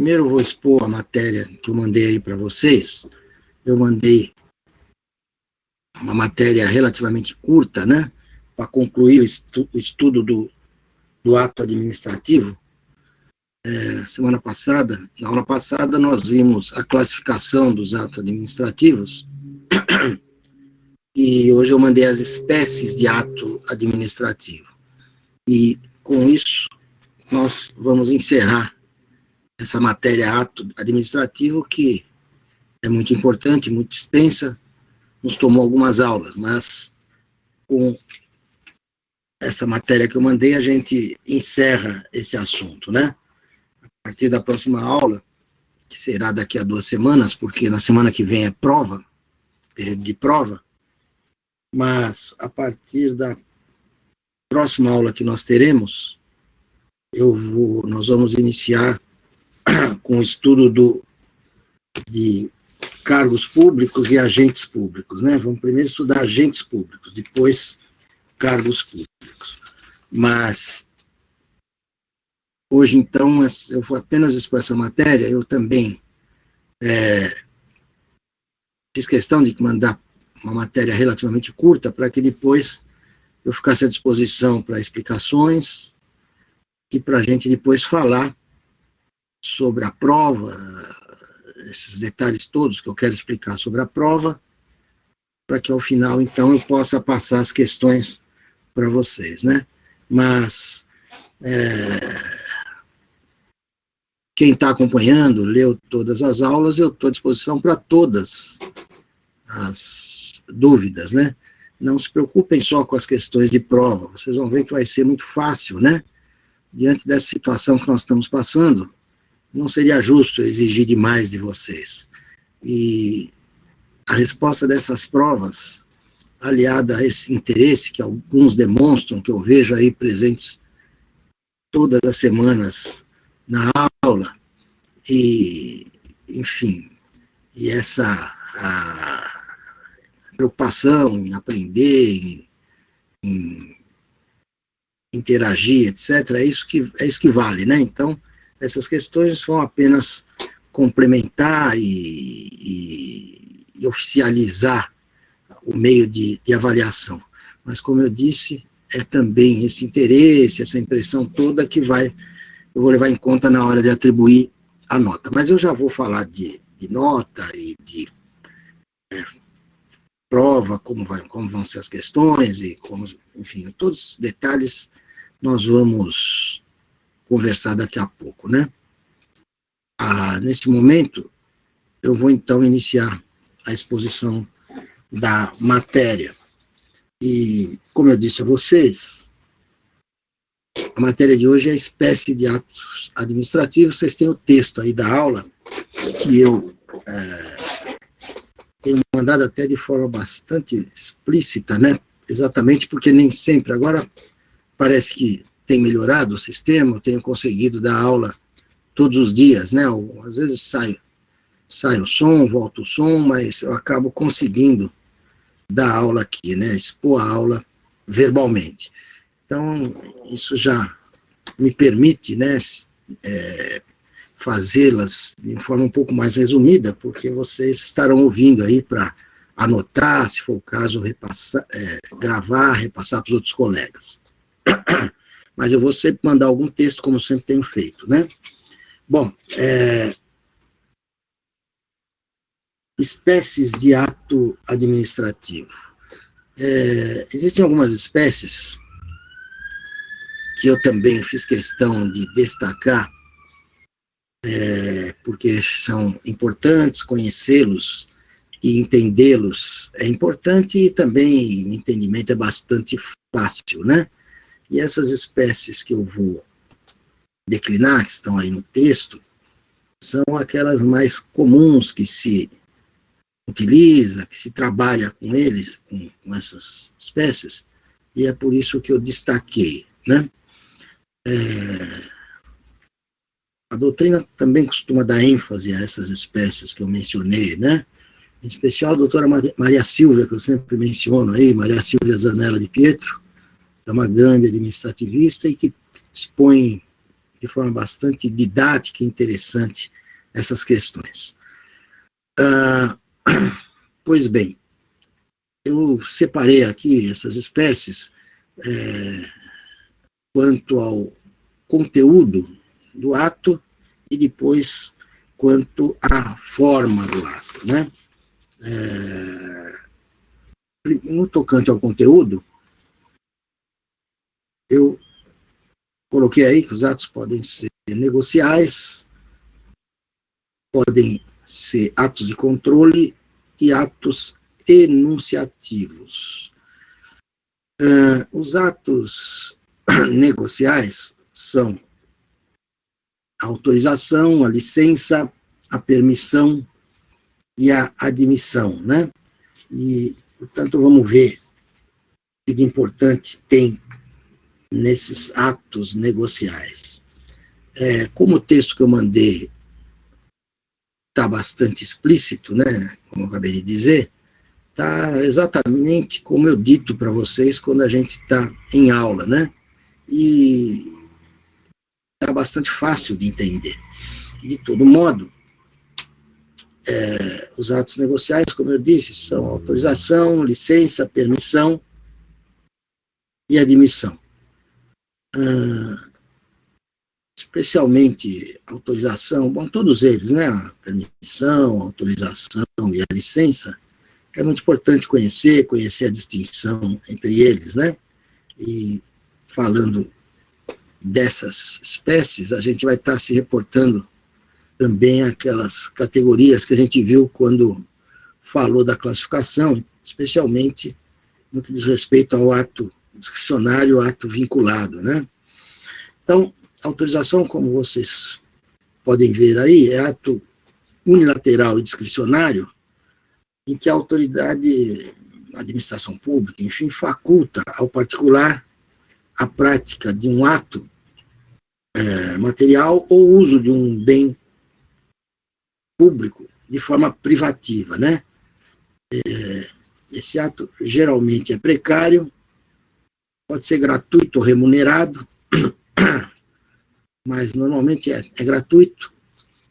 Primeiro eu vou expor a matéria que eu mandei aí para vocês. Eu mandei uma matéria relativamente curta, né, para concluir o estudo do ato administrativo. Semana passada, na aula passada, nós vimos a classificação dos atos administrativos e hoje eu mandei as espécies de ato administrativo. E, com isso, nós vamos encerrar essa matéria ato administrativo, que é muito importante, muito extensa, nos tomou algumas aulas, mas com essa matéria que eu mandei, a gente encerra esse assunto, né? A partir da próxima aula, que será daqui a 2 semanas, porque na semana que vem é prova, período de prova, mas a partir da próxima aula que nós teremos, nós vamos iniciar com o estudo de cargos públicos e agentes públicos, né? Vamos primeiro estudar agentes públicos, depois cargos públicos. Mas hoje, então, eu vou apenas expor essa matéria. Eu também fiz questão de mandar uma matéria relativamente curta para que depois eu ficasse à disposição para explicações e para a gente depois falar sobre a prova, esses detalhes todos que eu quero explicar sobre a prova, para que ao final, então, eu possa passar as questões para vocês, né? Mas quem está acompanhando, leu todas as aulas, eu estou à disposição para todas as dúvidas, né? Não se preocupem só com as questões de prova, vocês vão ver que vai ser muito fácil, né? Diante dessa situação que nós estamos passando, não seria justo exigir demais de vocês. E a resposta dessas provas, aliada a esse interesse que alguns demonstram, que eu vejo aí presentes todas as semanas na aula, e, enfim, e essa a preocupação em aprender, em interagir, etc., é isso que vale, né? Então, essas questões vão apenas complementar e oficializar o meio de avaliação. Mas, como eu disse, é também esse interesse, essa impressão toda que eu vou levar em conta na hora de atribuir a nota. Mas eu já vou falar de nota e de prova, como vão ser as questões, e como, enfim, todos os detalhes nós vamos conversar daqui a pouco, né? Nesse momento, eu vou então iniciar a exposição da matéria. E, como eu disse a vocês, a matéria de hoje é a espécie de atos administrativos. Vocês têm o texto aí da aula, que eu tenho mandado até de forma bastante explícita, né? Exatamente porque nem sempre, agora parece que tem melhorado o sistema, eu tenho conseguido dar aula todos os dias, né? Às vezes sai o som, volta o som, mas eu acabo conseguindo dar aula aqui, né? Expor a aula verbalmente. Então, isso já me permite, né, fazê-las de forma um pouco mais resumida, porque vocês estarão ouvindo aí para anotar, se for o caso, gravar, repassar para os outros colegas. Mas eu vou sempre mandar algum texto, como eu sempre tenho feito, né? Bom, espécies de ato administrativo. Existem algumas espécies que eu também fiz questão de destacar, porque são importantes, conhecê-los e entendê-los é importante, e também o entendimento é bastante fácil, né? E essas espécies que eu vou declinar, que estão aí no texto, são aquelas mais comuns que se utiliza, que se trabalha com eles, com essas espécies, e é por isso que eu destaquei, né? A doutrina também costuma dar ênfase a essas espécies que eu mencionei, né? Em especial a doutora Maria Silvia, que eu sempre menciono aí, Maria Silvia Zanella de Pietro, é uma grande administrativista e que expõe de forma bastante didática e interessante essas questões. Pois bem, eu separei aqui essas espécies quanto ao conteúdo do ato e depois quanto à forma do ato, né? No tocante ao conteúdo, eu coloquei aí que os atos podem ser negociais, podem ser atos de controle e atos enunciativos. Os atos negociais são a autorização, a licença, a permissão e a admissão, né? E, portanto, vamos ver o que de importante tem nesses atos negociais. Como o texto que eu mandei está bastante explícito, né? Como eu acabei de dizer, está exatamente como eu dito para vocês quando a gente está em aula, né? E está bastante fácil de entender. De todo modo, os atos negociais, como eu disse, são autorização, licença, permissão e admissão. Especialmente autorização, bom, todos eles, né? A permissão, a autorização e a licença, é muito importante conhecer a distinção entre eles, né? E falando dessas espécies, a gente vai estar se reportando também aquelas categorias que a gente viu quando falou da classificação, especialmente no que diz respeito ao ato discricionário, ato vinculado, né? Então, a autorização, como vocês podem ver aí, é ato unilateral e discricionário, em que a autoridade, a administração pública, enfim, faculta ao particular a prática de um ato material ou uso de um bem público de forma privativa, né? Esse ato geralmente é precário, pode ser gratuito ou remunerado, mas normalmente é gratuito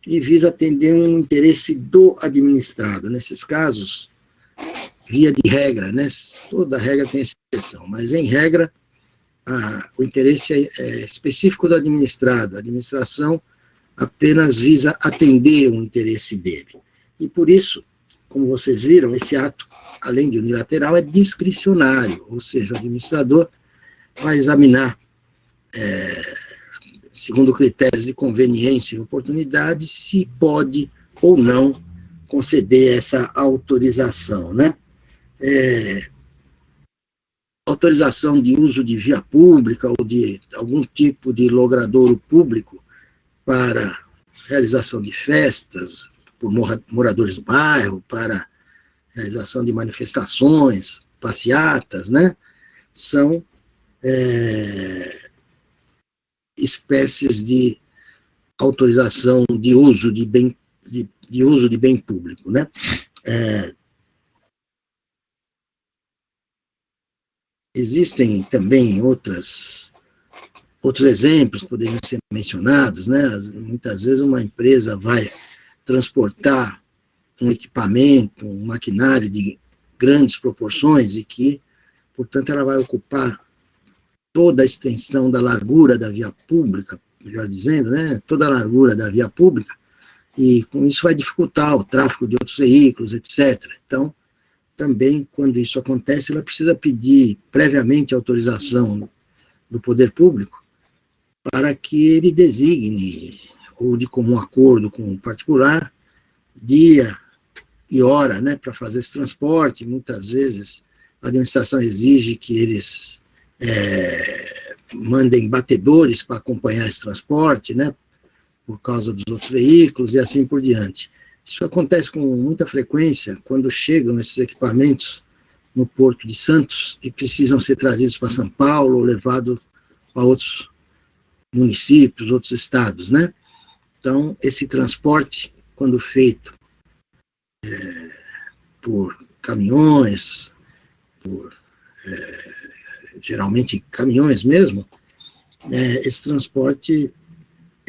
e visa atender um interesse do administrado. Nesses casos, via de regra, né? Toda regra tem exceção, mas em regra, o interesse é específico do administrado. A administração apenas visa atender o interesse dele. E por isso, como vocês viram, esse ato, além de unilateral, é discricionário, ou seja, o administrador vai examinar, segundo critérios de conveniência e oportunidade, se pode ou não conceder essa autorização, né? Autorização de uso de via pública ou de algum tipo de logradouro público para realização de festas por moradores do bairro, para realização de manifestações, passeatas, né? São espécies de autorização de uso de bem, de uso de bem público, né? Existem também outros exemplos que poderiam ser mencionados, né? Muitas vezes uma empresa vai transportar um equipamento, um maquinário de grandes proporções e que, portanto, ela vai ocupar toda a extensão da largura da via pública, melhor dizendo, né? Toda a largura da via pública, e com isso vai dificultar o tráfego de outros veículos, etc. Então, também, quando isso acontece, ela precisa pedir previamente autorização do poder público para que ele designe, ou de comum acordo com o particular, dia e hora, né, para fazer esse transporte. Muitas vezes a administração exige que eles mandem batedores para acompanhar esse transporte, né, por causa dos outros veículos e assim por diante. Isso acontece com muita frequência quando chegam esses equipamentos no Porto de Santos e precisam ser trazidos para São Paulo ou levados para outros municípios, outros estados, né? Então, esse transporte, quando feito por caminhões, por geralmente caminhões mesmo, esse transporte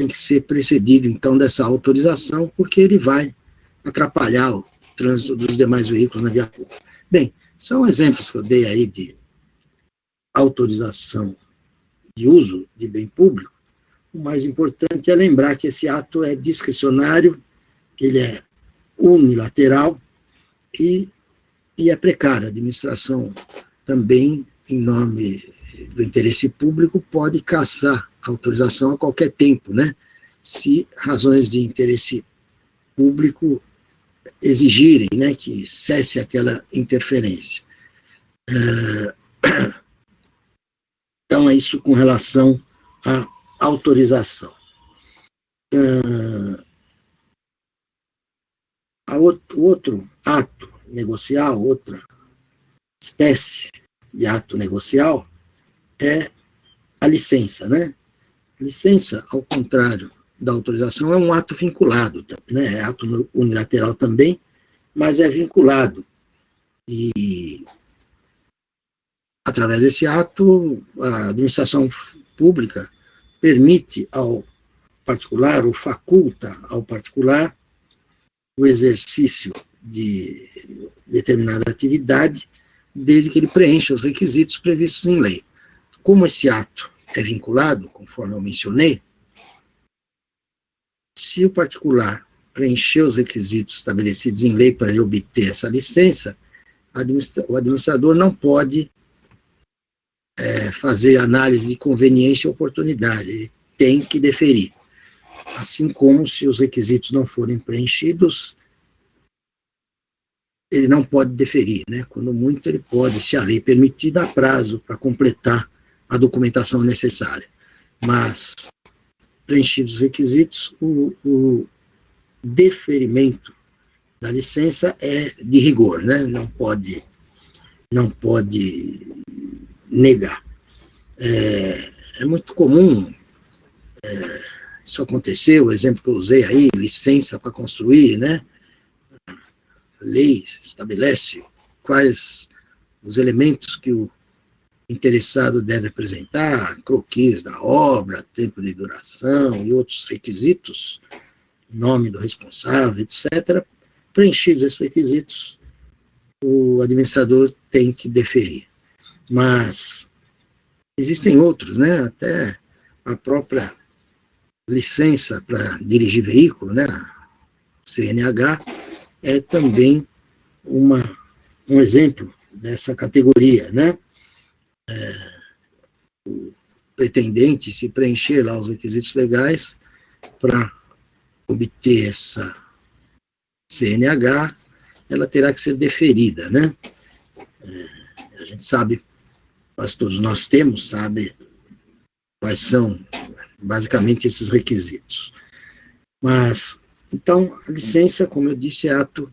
tem que ser precedido, então, dessa autorização, porque ele vai atrapalhar o trânsito dos demais veículos na via pública. Bem, são exemplos que eu dei aí de autorização de uso de bem público. O mais importante é lembrar que esse ato é discricionário, ele é unilateral e é precário. A administração também, em nome do interesse público, pode cassar a autorização a qualquer tempo, né? Se razões de interesse público exigirem, né, que cesse aquela interferência. Então, é isso com relação à autorização. O outro ato negocial, outra espécie de ato negocial, é a licença, né? Licença, ao contrário da autorização, é um ato vinculado, né? É ato unilateral também, mas é vinculado. E, através desse ato, a administração pública permite ao particular, ou faculta ao particular, o exercício de determinada atividade, desde que ele preencha os requisitos previstos em lei. Como esse ato é vinculado, conforme eu mencionei, se o particular preencher os requisitos estabelecidos em lei para ele obter essa licença, o administrador não pode fazer análise de conveniência e oportunidade, ele tem que deferir. Assim como, se os requisitos não forem preenchidos, ele não pode deferir, né? Quando muito, ele pode, se a lei permitir, dar prazo para completar a documentação necessária. Mas, preenchidos os requisitos, o deferimento da licença é de rigor, né? Não pode negar. É muito comum isso acontecer, o exemplo que eu usei aí, licença para construir, né? A lei estabelece quais os elementos que o interessado deve apresentar, croquis da obra, tempo de duração e outros requisitos, nome do responsável, etc. Preenchidos esses requisitos, o administrador tem que deferir. Mas existem outros, né? Até a própria licença para dirigir veículo, né? CNH, é também um exemplo dessa categoria, né? O pretendente, se preencher lá os requisitos legais para obter essa CNH, ela terá que ser deferida, né? A gente sabe, quase todos nós temos, sabe quais são basicamente esses requisitos. Mas, então, a licença, como eu disse, é ato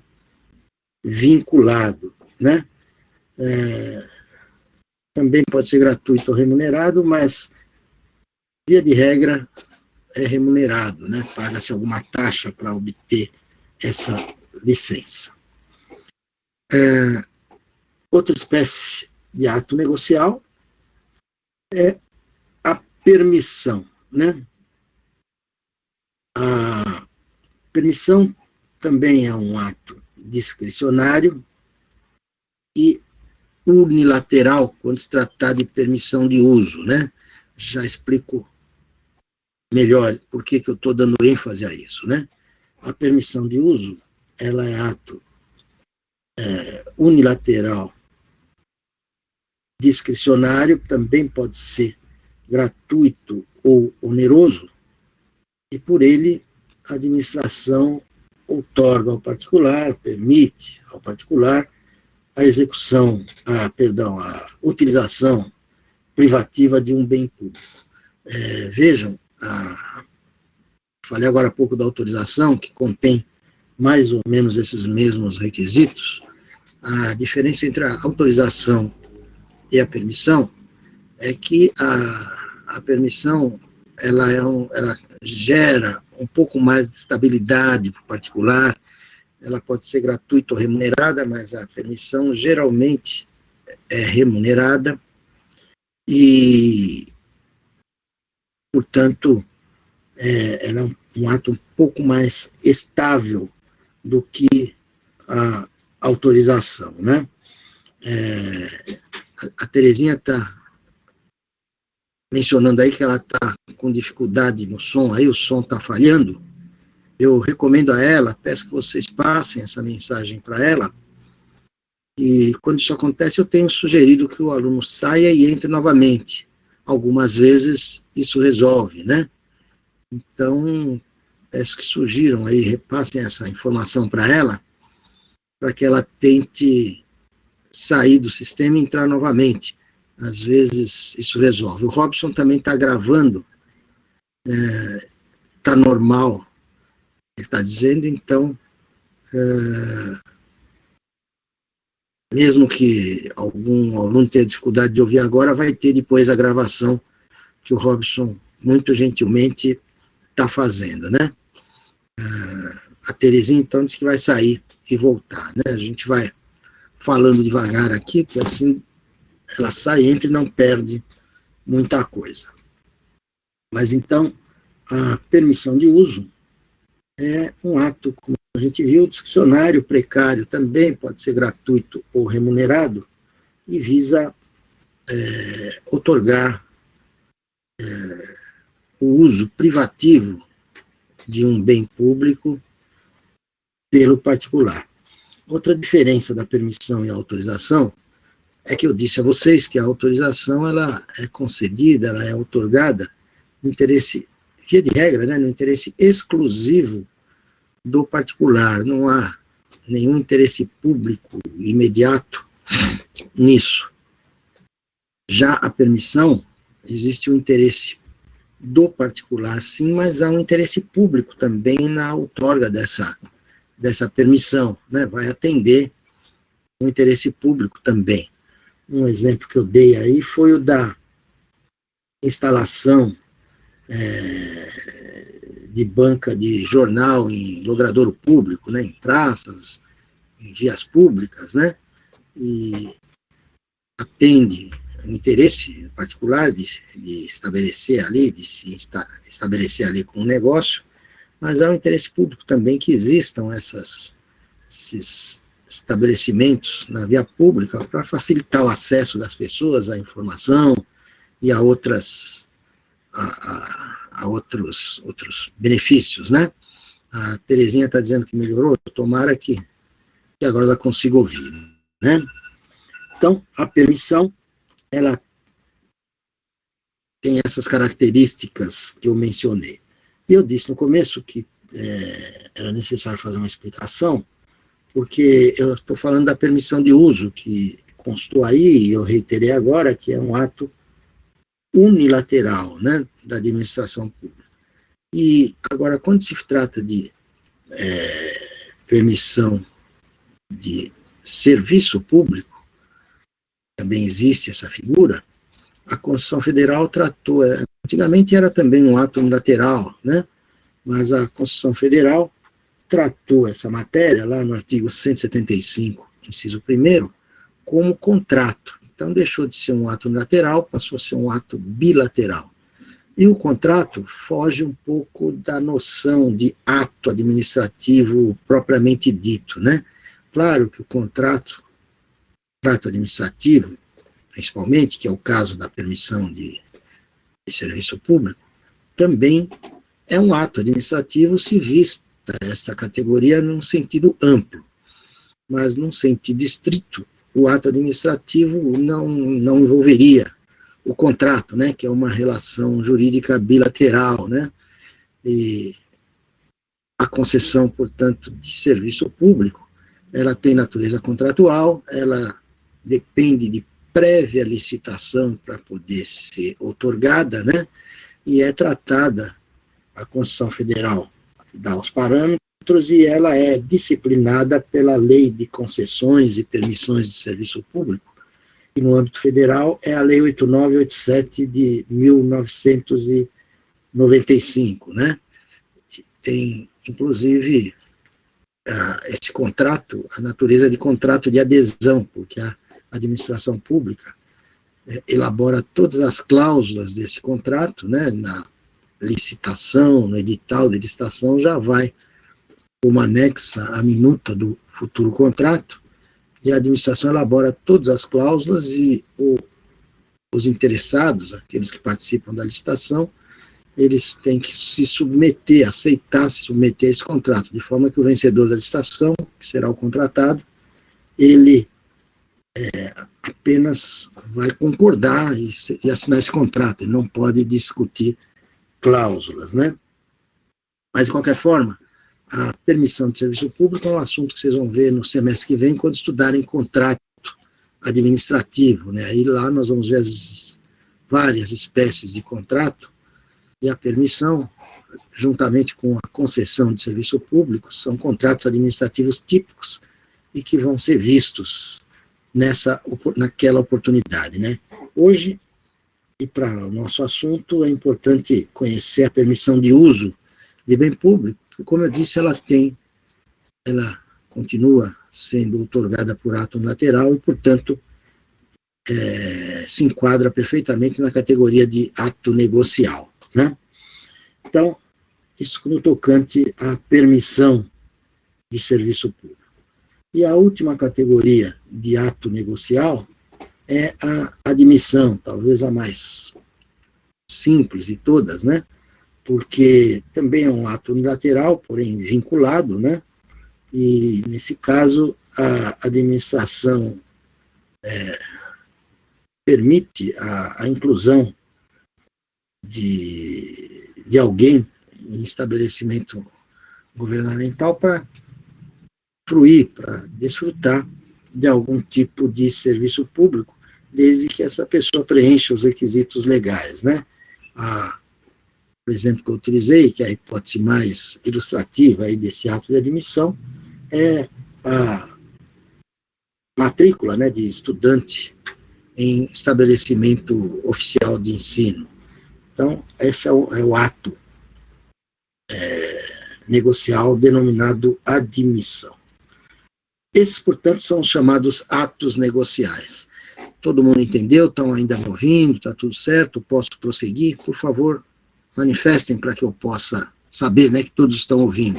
vinculado, né? Também pode ser gratuito ou remunerado, mas, via de regra, é remunerado, né? Paga-se alguma taxa para obter essa licença. Outra espécie de ato negocial é a permissão, né? A permissão também é um ato discricionário e unilateral quando se tratar de permissão de uso, né? Já explico melhor por que eu estou dando ênfase a isso, né? A permissão de uso, ela é ato unilateral, discricionário, também pode ser gratuito ou oneroso, e por ele a administração outorga ao particular, permite ao particular a execução, a utilização privativa de um bem público. Vejam, falei agora há pouco da autorização, que contém mais ou menos esses mesmos requisitos. A diferença entre a autorização e a permissão é que a permissão ela gera um pouco mais de estabilidade para o particular, ela pode ser gratuita ou remunerada, mas a permissão geralmente é remunerada e, portanto, ela é um ato um pouco mais estável do que a autorização, né? A Terezinha está mencionando aí que ela está com dificuldade no som, aí o som está falhando. Eu recomendo a ela, peço que vocês passem essa mensagem para ela, e quando isso acontece eu tenho sugerido que o aluno saia e entre novamente. Algumas vezes isso resolve, né? Então, peço que sugiram aí, repassem essa informação para ela, para que ela tente sair do sistema e entrar novamente. Às vezes isso resolve. O Robson também está gravando, está normal, ele está dizendo, então, mesmo que algum aluno tenha dificuldade de ouvir agora, vai ter depois a gravação que o Robson muito gentilmente está fazendo, né? A Terezinha, então, disse que vai sair e voltar, né? A gente vai falando devagar aqui, porque assim ela sai, entra e não perde muita coisa. Mas então, a permissão de uso é um ato, como a gente viu, discricionário, precário também, pode ser gratuito ou remunerado, e visa outorgar o uso privativo de um bem público pelo particular. Outra diferença da permissão e autorização é que eu disse a vocês que a autorização ela é concedida, ela é outorgada no interesse, via de regra, né, no interesse exclusivo do particular. Não há nenhum interesse público imediato nisso. Já a permissão, existe um interesse do particular, sim, mas há um interesse público também na outorga dessa permissão, né? Vai atender um interesse público também. Um exemplo que eu dei aí foi o da instalação de banca de jornal em logradouro público, né? Em praças, em vias públicas, né? E atende um interesse particular de estabelecer ali, de se estabelecer ali com um negócio, mas há um interesse público também que existam esses estabelecimentos na via pública para facilitar o acesso das pessoas à informação e a outros benefícios, né? A Terezinha está dizendo que melhorou, tomara que agora ela consiga ouvir, né? Então, a permissão, ela tem essas características que eu mencionei. E eu disse no começo que era necessário fazer uma explicação, porque eu estou falando da permissão de uso, que constou aí, e eu reiterei agora, que é um ato unilateral, né, da administração pública. E agora, quando se trata de permissão de serviço público, também existe essa figura, a Constituição Federal tratou, antigamente era também um ato unilateral, né, mas a Constituição Federal tratou essa matéria, lá no artigo 175, inciso 1º, como contrato. Então, deixou de ser um ato unilateral, passou a ser um ato bilateral. E o contrato foge um pouco da noção de ato administrativo propriamente dito, né? Claro que o contrato administrativo, principalmente, que é o caso da permissão de serviço público, também é um ato administrativo se vista essa categoria num sentido amplo, mas num sentido estrito, o ato administrativo não envolveria o contrato, né, que é uma relação jurídica bilateral, né, e a concessão, portanto, de serviço público, ela tem natureza contratual, ela depende de prévia licitação para poder ser outorgada, né, e é tratada, a Constituição Federal dá os parâmetros e ela é disciplinada pela Lei de Concessões e Permissões de Serviço Público, e no âmbito federal é a Lei 8987 de 1995, né? Tem, inclusive, esse contrato, a natureza de contrato de adesão, porque a administração pública elabora todas as cláusulas desse contrato, né, licitação, no edital de licitação, já vai como anexa a minuta do futuro contrato, e a administração elabora todas as cláusulas e os interessados, aqueles que participam da licitação, eles têm que se submeter, aceitar se submeter a esse contrato, de forma que o vencedor da licitação, que será o contratado, ele apenas vai concordar e assinar esse contrato, ele não pode discutir cláusulas, né? Mas, de qualquer forma, a permissão de serviço público é um assunto que vocês vão ver no semestre que vem, quando estudarem contrato administrativo, né? Aí lá nós vamos ver as várias espécies de contrato, e a permissão, juntamente com a concessão de serviço público, são contratos administrativos típicos e que vão ser vistos naquela oportunidade, né? Hoje, e para o nosso assunto, é importante conhecer a permissão de uso de bem público, porque, como eu disse, ela continua sendo outorgada por ato unilateral e, portanto, se enquadra perfeitamente na categoria de ato negocial, né? Então, isso no tocante à permissão de serviço público. E a última categoria de ato negocial é a admissão, talvez a mais simples de todas, né? Porque também é um ato unilateral, porém vinculado, né? E, nesse caso, a administração permite a inclusão de alguém em estabelecimento governamental para fruir, para desfrutar de algum tipo de serviço público, desde que essa pessoa preencha os requisitos legais, né? O exemplo que eu utilizei, que é a hipótese mais ilustrativa aí desse ato de admissão, é a matrícula, né, de estudante em estabelecimento oficial de ensino. Então, esse é o ato negocial denominado admissão. Esses, portanto, são os chamados atos negociais. Todo mundo entendeu? Estão ainda me ouvindo? Está tudo certo? Posso prosseguir? Por favor, manifestem para que eu possa saber, né, que todos estão ouvindo.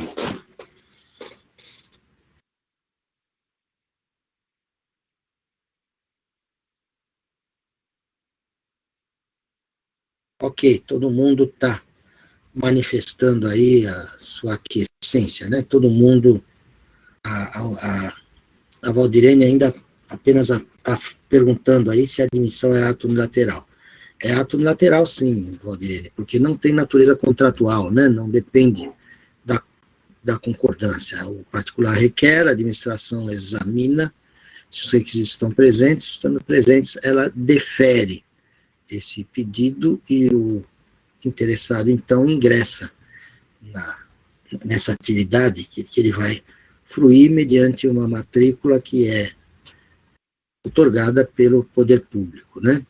Ok, todo mundo está manifestando aí a sua aquiescência, né? Todo mundo, a Valdirene ainda apenas está perguntando aí se a admissão é ato unilateral. É ato unilateral, sim, Valdirene, porque não tem natureza contratual, né? Não depende da concordância. O particular requer, a administração examina, se os requisitos estão presentes, estando presentes, ela defere esse pedido e o interessado, então, ingressa nessa atividade que ele vai fruir mediante uma matrícula que é outorgada pelo poder público, né?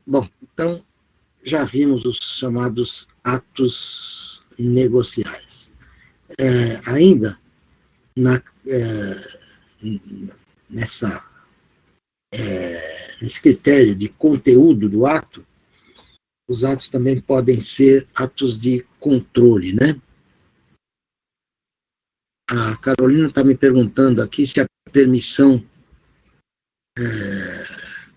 Bom, então, já vimos os chamados atos negociais. Ainda nesse critério de conteúdo do ato, os atos também podem ser atos de controle, né? A Carolina está me perguntando aqui se a permissão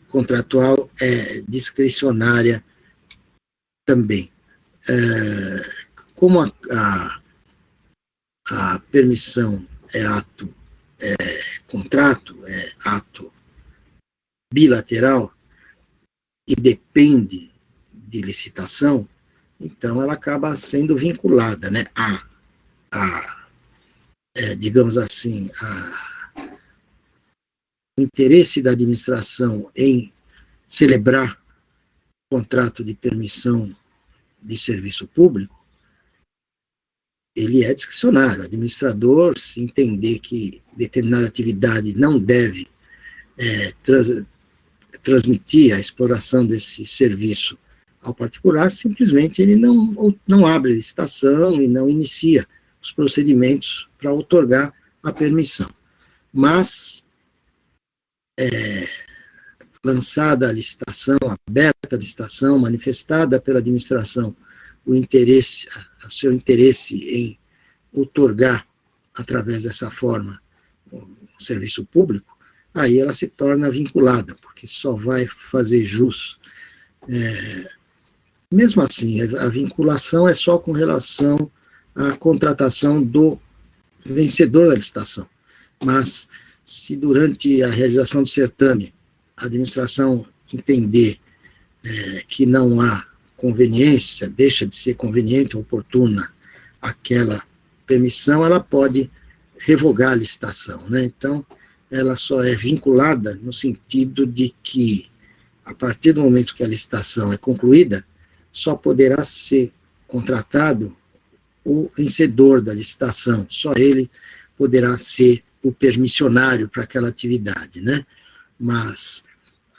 contratual é discricionária também. Como a permissão é contrato, é ato bilateral e depende de licitação, então ela acaba sendo vinculada, né, digamos assim, o interesse da administração em celebrar contrato de permissão de serviço público, ele é discricionário. O administrador, se entender que determinada atividade não deve transmitir a exploração desse serviço ao particular, simplesmente ele não abre licitação e não inicia os procedimentos para outorgar a permissão. Mas, lançada a licitação, aberta a licitação, manifestada pela administração o seu interesse em outorgar, através dessa forma, o serviço público, aí ela se torna vinculada, porque só vai fazer jus. Mesmo assim, a vinculação é só com relação à contratação do vencedor da licitação. Mas, se durante a realização do certame a administração entender que não há conveniência, deixa de ser conveniente ou oportuna aquela permissão, ela pode revogar a licitação, né? Então, ela só é vinculada no sentido de que, a partir do momento que a licitação é concluída, só poderá ser contratado o vencedor da licitação, só ele poderá ser o permissionário para aquela atividade, né? Mas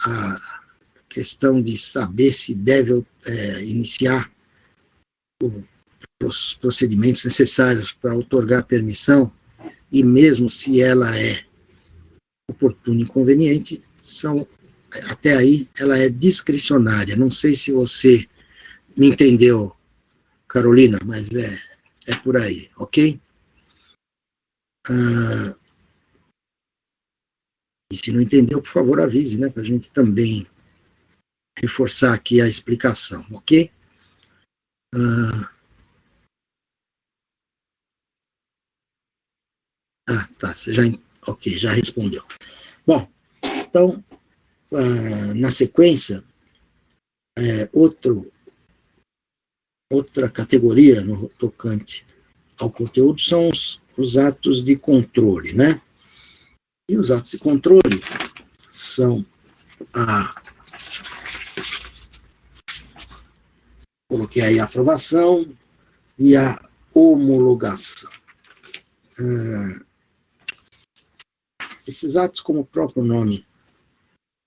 a questão de saber se deve iniciar os procedimentos necessários para outorgar a permissão, e mesmo se ela é oportuna e inconveniente, até aí ela é discricionária. Não sei se você me entendeu, Carolina, mas é por aí, ok? E se não entendeu, por favor, avise, né, para a gente também reforçar aqui a explicação, ok? Tá, você já respondeu. Bom, então, na sequência, outra categoria no tocante ao conteúdo são os atos de controle, né? E os atos de controle são coloquei aí a aprovação e a homologação. Esses atos, como o próprio nome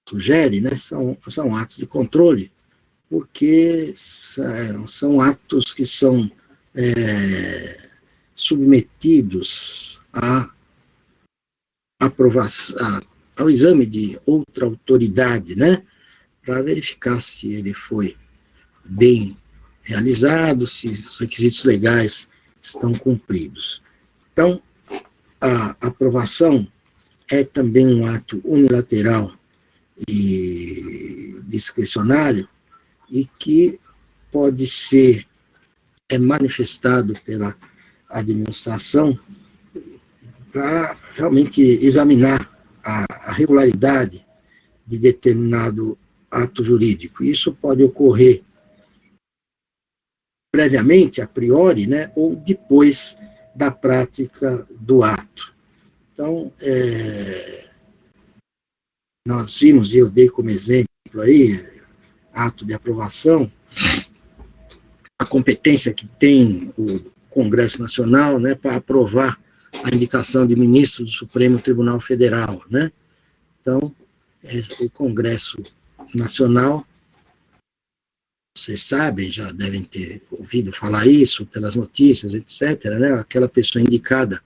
sugere, né, são atos de controle, porque são atos que são submetidos à aprovação, ao exame de outra autoridade, né, para verificar se ele foi bem realizado, se os requisitos legais estão cumpridos. Então, a aprovação é também um ato unilateral e discricionário, e que pode ser manifestado pela administração para realmente examinar a regularidade de determinado ato jurídico. Isso pode ocorrer previamente, a priori, né, ou depois da prática do ato. Então, nós vimos, e eu dei como exemplo aí, ato de aprovação, a competência que tem o Congresso Nacional, né, para aprovar a indicação de ministro do Supremo Tribunal Federal, né? Então, o Congresso Nacional, vocês sabem, já devem ter ouvido falar isso pelas notícias, etc., né? Aquela pessoa indicada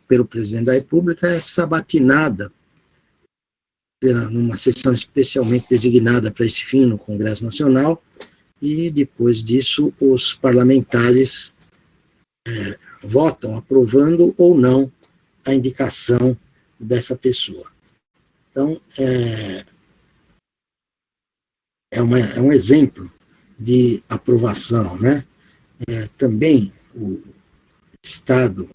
pelo presidente da República é sabatinada numa sessão especialmente designada para esse fim no Congresso Nacional, e depois disso os parlamentares votam aprovando ou não a indicação dessa pessoa. Então, é um exemplo de aprovação, né? Também o Estado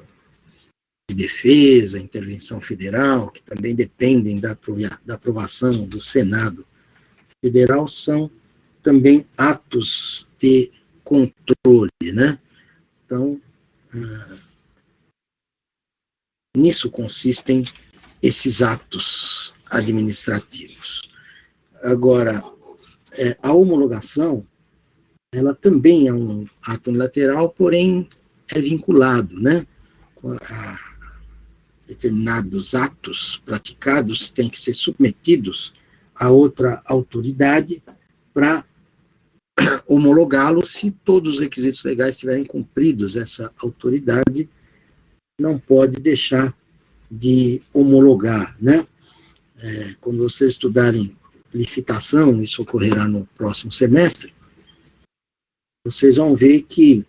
de Defesa, intervenção federal, que também dependem da aprovação do Senado Federal, são também atos de controle, né? Então, nisso consistem esses atos administrativos. Agora, a homologação, ela também é um ato unilateral, porém é vinculado, né, a determinados atos praticados, têm que ser submetidos a outra autoridade para homologá-lo. Se todos os requisitos legais estiverem cumpridos, essa autoridade não pode deixar de homologar, né? Quando vocês estudarem licitação, isso ocorrerá no próximo semestre, vocês vão ver que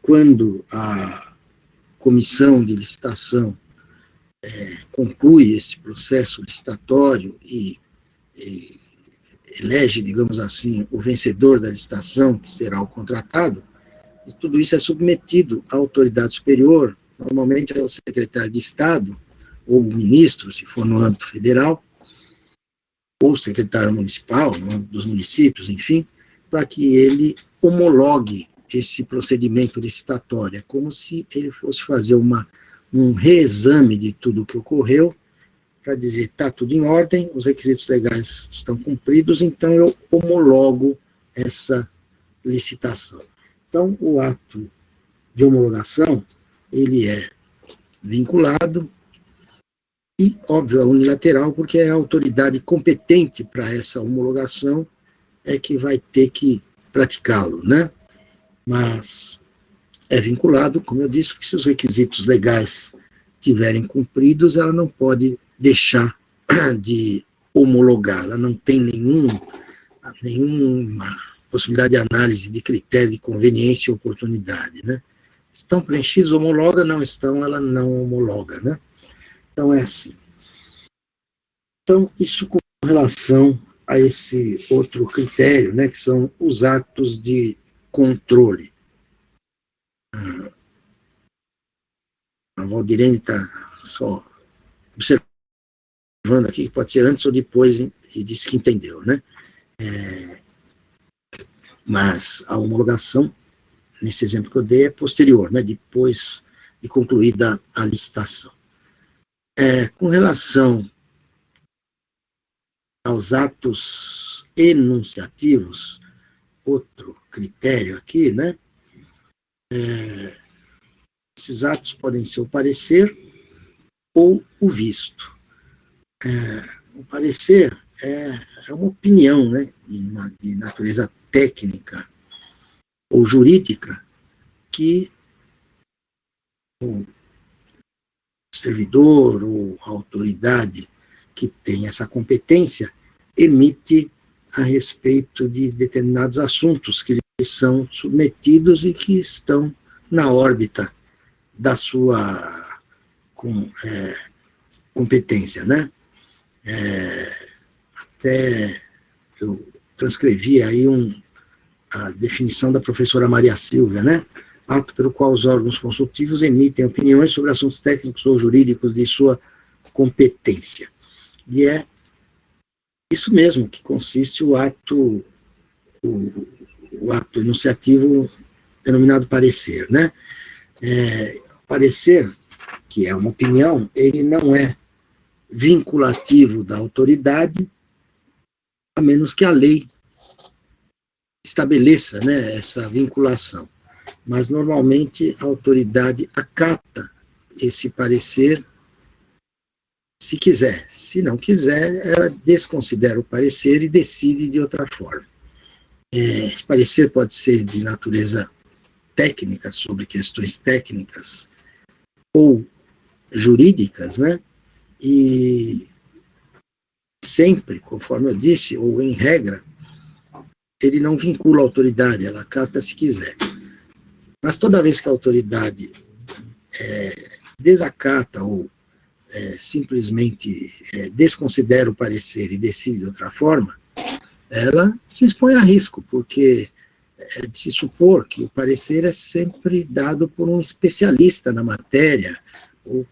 quando a comissão de licitação conclui esse processo licitatório e elege, digamos assim, o vencedor da licitação, que será o contratado, e tudo isso é submetido à autoridade superior, normalmente ao secretário de Estado, ou o ministro, se for no âmbito federal, ou secretário municipal, no âmbito dos municípios, enfim, para que ele homologue esse procedimento licitatório. É como se ele fosse fazer um reexame de tudo o que ocorreu, para dizer, está tudo em ordem, os requisitos legais estão cumpridos, então eu homologo essa licitação. Então, o ato de homologação, ele é vinculado e, óbvio, é unilateral, porque é a autoridade competente para essa homologação é que vai ter que praticá-lo, né? Mas é vinculado, como eu disse, que se os requisitos legais tiverem cumpridos, ela não pode deixar de homologar, ela não tem nenhuma possibilidade de análise de critério de conveniência e oportunidade, né? Estão preenchidos, homologa, não estão, ela não homologa, né? Então é assim. Então, isso com relação a esse outro critério, né, que são os atos de controle. A Valdirene está só observando aqui, que pode ser antes ou depois, e disse que entendeu, né? Mas a homologação, nesse exemplo que eu dei, é posterior, né, depois de concluída a licitação. Com relação aos atos enunciativos, outro critério aqui, né, esses atos podem ser o parecer ou o visto. O parecer é uma opinião, né, de natureza técnica ou jurídica que o servidor ou a autoridade que tem essa competência emite a respeito de determinados assuntos que lhes são submetidos e que estão na órbita da sua competência, né? Até eu transcrevi aí a definição da professora Maria Silvia, né? Ato pelo qual os órgãos consultivos emitem opiniões sobre assuntos técnicos ou jurídicos de sua competência. E é isso mesmo que consiste o ato enunciativo denominado parecer, né? O parecer, que é uma opinião, ele não é vinculativo da autoridade, a menos que a lei estabeleça, né, essa vinculação. Mas, normalmente, a autoridade acata esse parecer se quiser. Se não quiser, ela desconsidera o parecer e decide de outra forma. Esse parecer pode ser de natureza técnica, sobre questões técnicas, ou jurídicas, né? E sempre, conforme eu disse, ou em regra, ele não vincula a autoridade, ela acata se quiser. Mas toda vez que a autoridade desacata ou simplesmente desconsidera o parecer e decide de outra forma, ela se expõe a risco, porque é de se supor que o parecer é sempre dado por um especialista na matéria, ou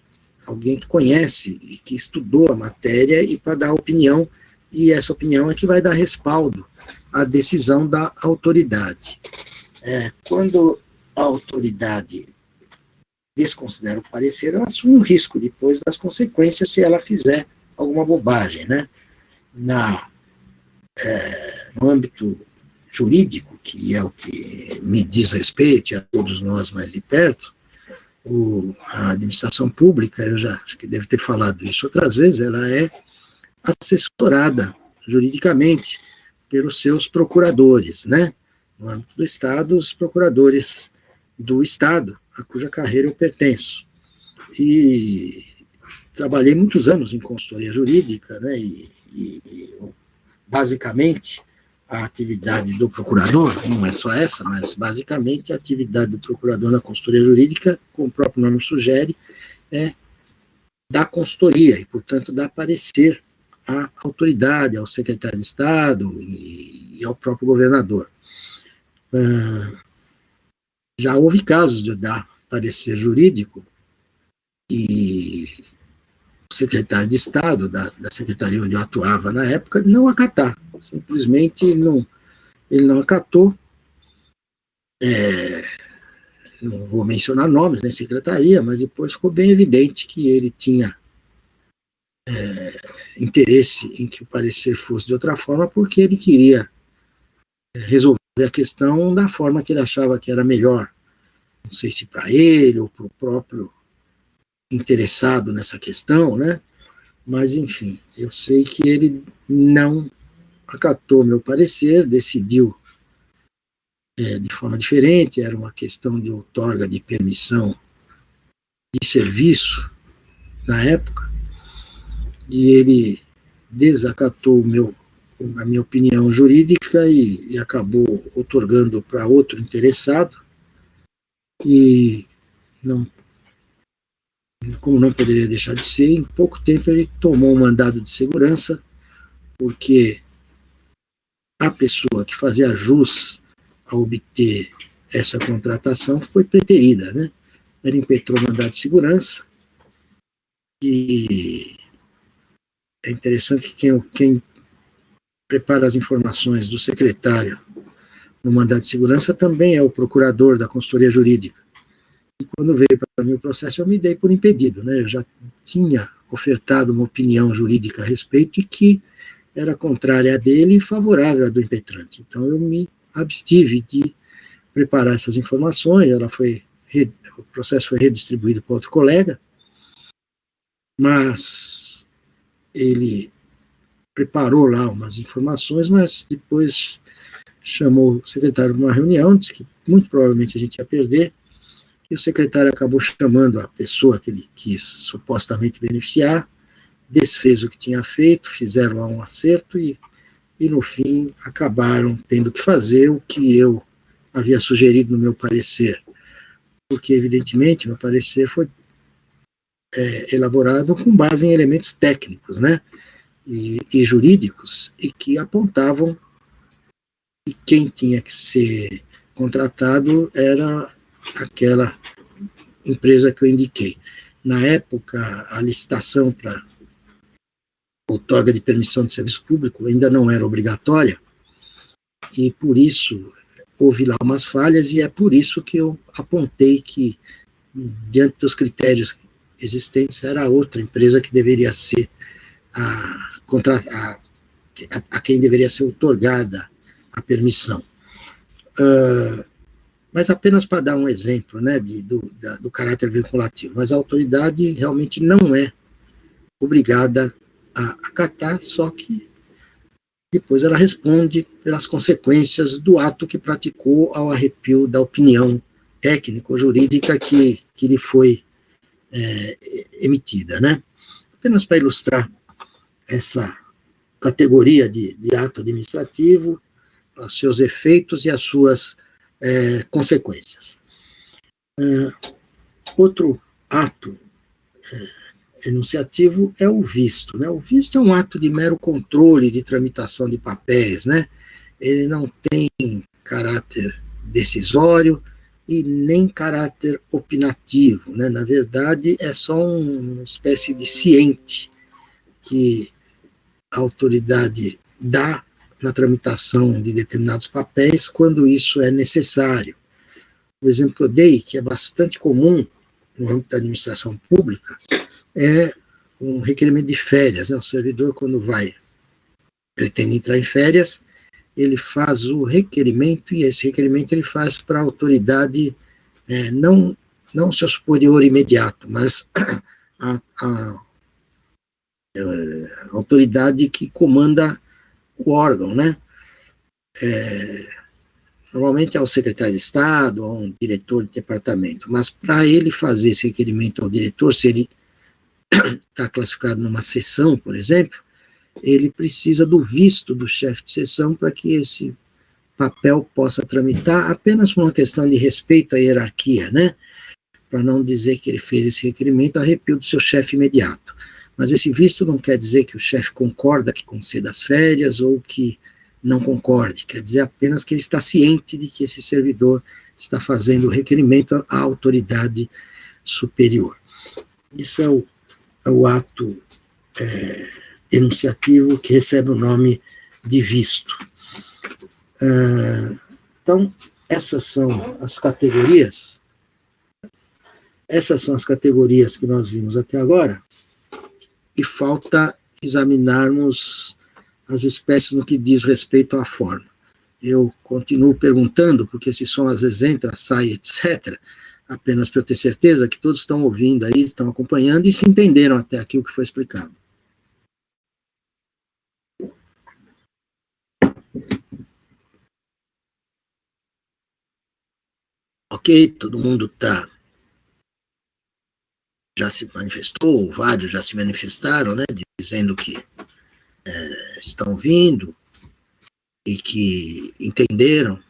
alguém que conhece e que estudou a matéria e para dar opinião, e essa opinião é que vai dar respaldo à decisão da autoridade. Quando a autoridade desconsidera o parecer, ela assume o risco depois das consequências se ela fizer alguma bobagem, né? No âmbito jurídico, que é o que me diz respeito, e a todos nós mais de perto, a administração pública, eu já acho que devo ter falado isso outras vezes, ela é assessorada juridicamente pelos seus procuradores, né? No âmbito do Estado, os procuradores do Estado, a cuja carreira eu pertenço. E trabalhei muitos anos em consultoria jurídica, né? E basicamente, a atividade do procurador, não é só essa, mas basicamente a atividade do procurador na consultoria jurídica, como o próprio nome sugere, é da consultoria e, portanto, dar parecer à autoridade, ao secretário de Estado e ao próprio governador. Já houve casos de dar parecer jurídico e o secretário de Estado da secretaria onde eu atuava na época não acatar, simplesmente ele não acatou. Não vou mencionar nomes nem secretaria, mas depois ficou bem evidente que ele tinha interesse em que o parecer fosse de outra forma, porque ele queria resolver a questão da forma que ele achava que era melhor. Não sei se para ele ou para o próprio interessado nessa questão, né? Mas, enfim, eu sei que ele não acatou meu parecer, decidiu de forma diferente, era uma questão de outorga de permissão de serviço na época, e ele desacatou a minha opinião jurídica e acabou outorgando para outro interessado, e como não poderia deixar de ser, em pouco tempo ele tomou um mandado de segurança, porque a pessoa que fazia jus a obter essa contratação foi preterida, né? Ela impetrou mandado de segurança, e é interessante que quem prepara as informações do secretário no mandado de segurança também é o procurador da consultoria jurídica. E quando veio para mim o processo, eu me dei por impedido, né? Eu já tinha ofertado uma opinião jurídica a respeito e que era contrária à dele e favorável à do impetrante. Então eu me abstive de preparar essas informações, o processo foi redistribuído para outro colega, mas ele preparou lá umas informações, mas depois chamou o secretário para uma reunião, disse que muito provavelmente a gente ia perder, e o secretário acabou chamando a pessoa que ele quis supostamente beneficiar, desfez o que tinha feito, fizeram lá um acerto e no fim acabaram tendo que fazer o que eu havia sugerido no meu parecer, porque evidentemente meu parecer foi elaborado com base em elementos técnicos, né, e jurídicos, e que apontavam que quem tinha que ser contratado era aquela empresa que eu indiquei. Na época, a licitação para outorga de permissão de serviço público ainda não era obrigatória, e por isso houve lá umas falhas, e é por isso que eu apontei que, diante dos critérios existentes, era a outra empresa que deveria ser a quem deveria ser outorgada a permissão. Mas apenas para dar um exemplo, né, do caráter vinculativo, mas a autoridade realmente não é obrigada a acatar, só que depois ela responde pelas consequências do ato que praticou ao arrepio da opinião técnico-jurídica que lhe foi emitida, né? Apenas para ilustrar essa categoria de ato administrativo, os seus efeitos e as suas consequências. Outro ato enunciativo é o visto, né? O visto é um ato de mero controle de tramitação de papéis, né? Ele não tem caráter decisório e nem caráter opinativo, né? Na verdade, é só uma espécie de ciente que a autoridade dá na tramitação de determinados papéis quando isso é necessário. O exemplo que eu dei, que é bastante comum no âmbito da administração pública, é um requerimento de férias, né? O servidor, quando pretende entrar em férias, ele faz o requerimento, e esse requerimento ele faz para a autoridade, não seu superior imediato, mas a autoridade que comanda o órgão, né? Normalmente é o secretário de Estado ou um diretor de departamento, mas para ele fazer esse requerimento ao diretor, se ele está classificado numa seção, por exemplo, ele precisa do visto do chefe de seção para que esse papel possa tramitar, apenas por uma questão de respeito à hierarquia, né? Para não dizer que ele fez esse requerimento a arrepio do seu chefe imediato. Mas esse visto não quer dizer que o chefe concorda que conceda as férias ou que não concorde, quer dizer apenas que ele está ciente de que esse servidor está fazendo o requerimento à autoridade superior. Isso é o ato enunciativo que recebe o nome de visto. Então, essas são as categorias que nós vimos até agora, e falta examinarmos as espécies no que diz respeito à forma. Eu continuo perguntando, porque se som às vezes entra, sai, etc., apenas para eu ter certeza que todos estão ouvindo aí, estão acompanhando e se entenderam até aqui o que foi explicado. Ok, todo mundo já se manifestou, vários já se manifestaram, né, dizendo que estão ouvindo e que entenderam.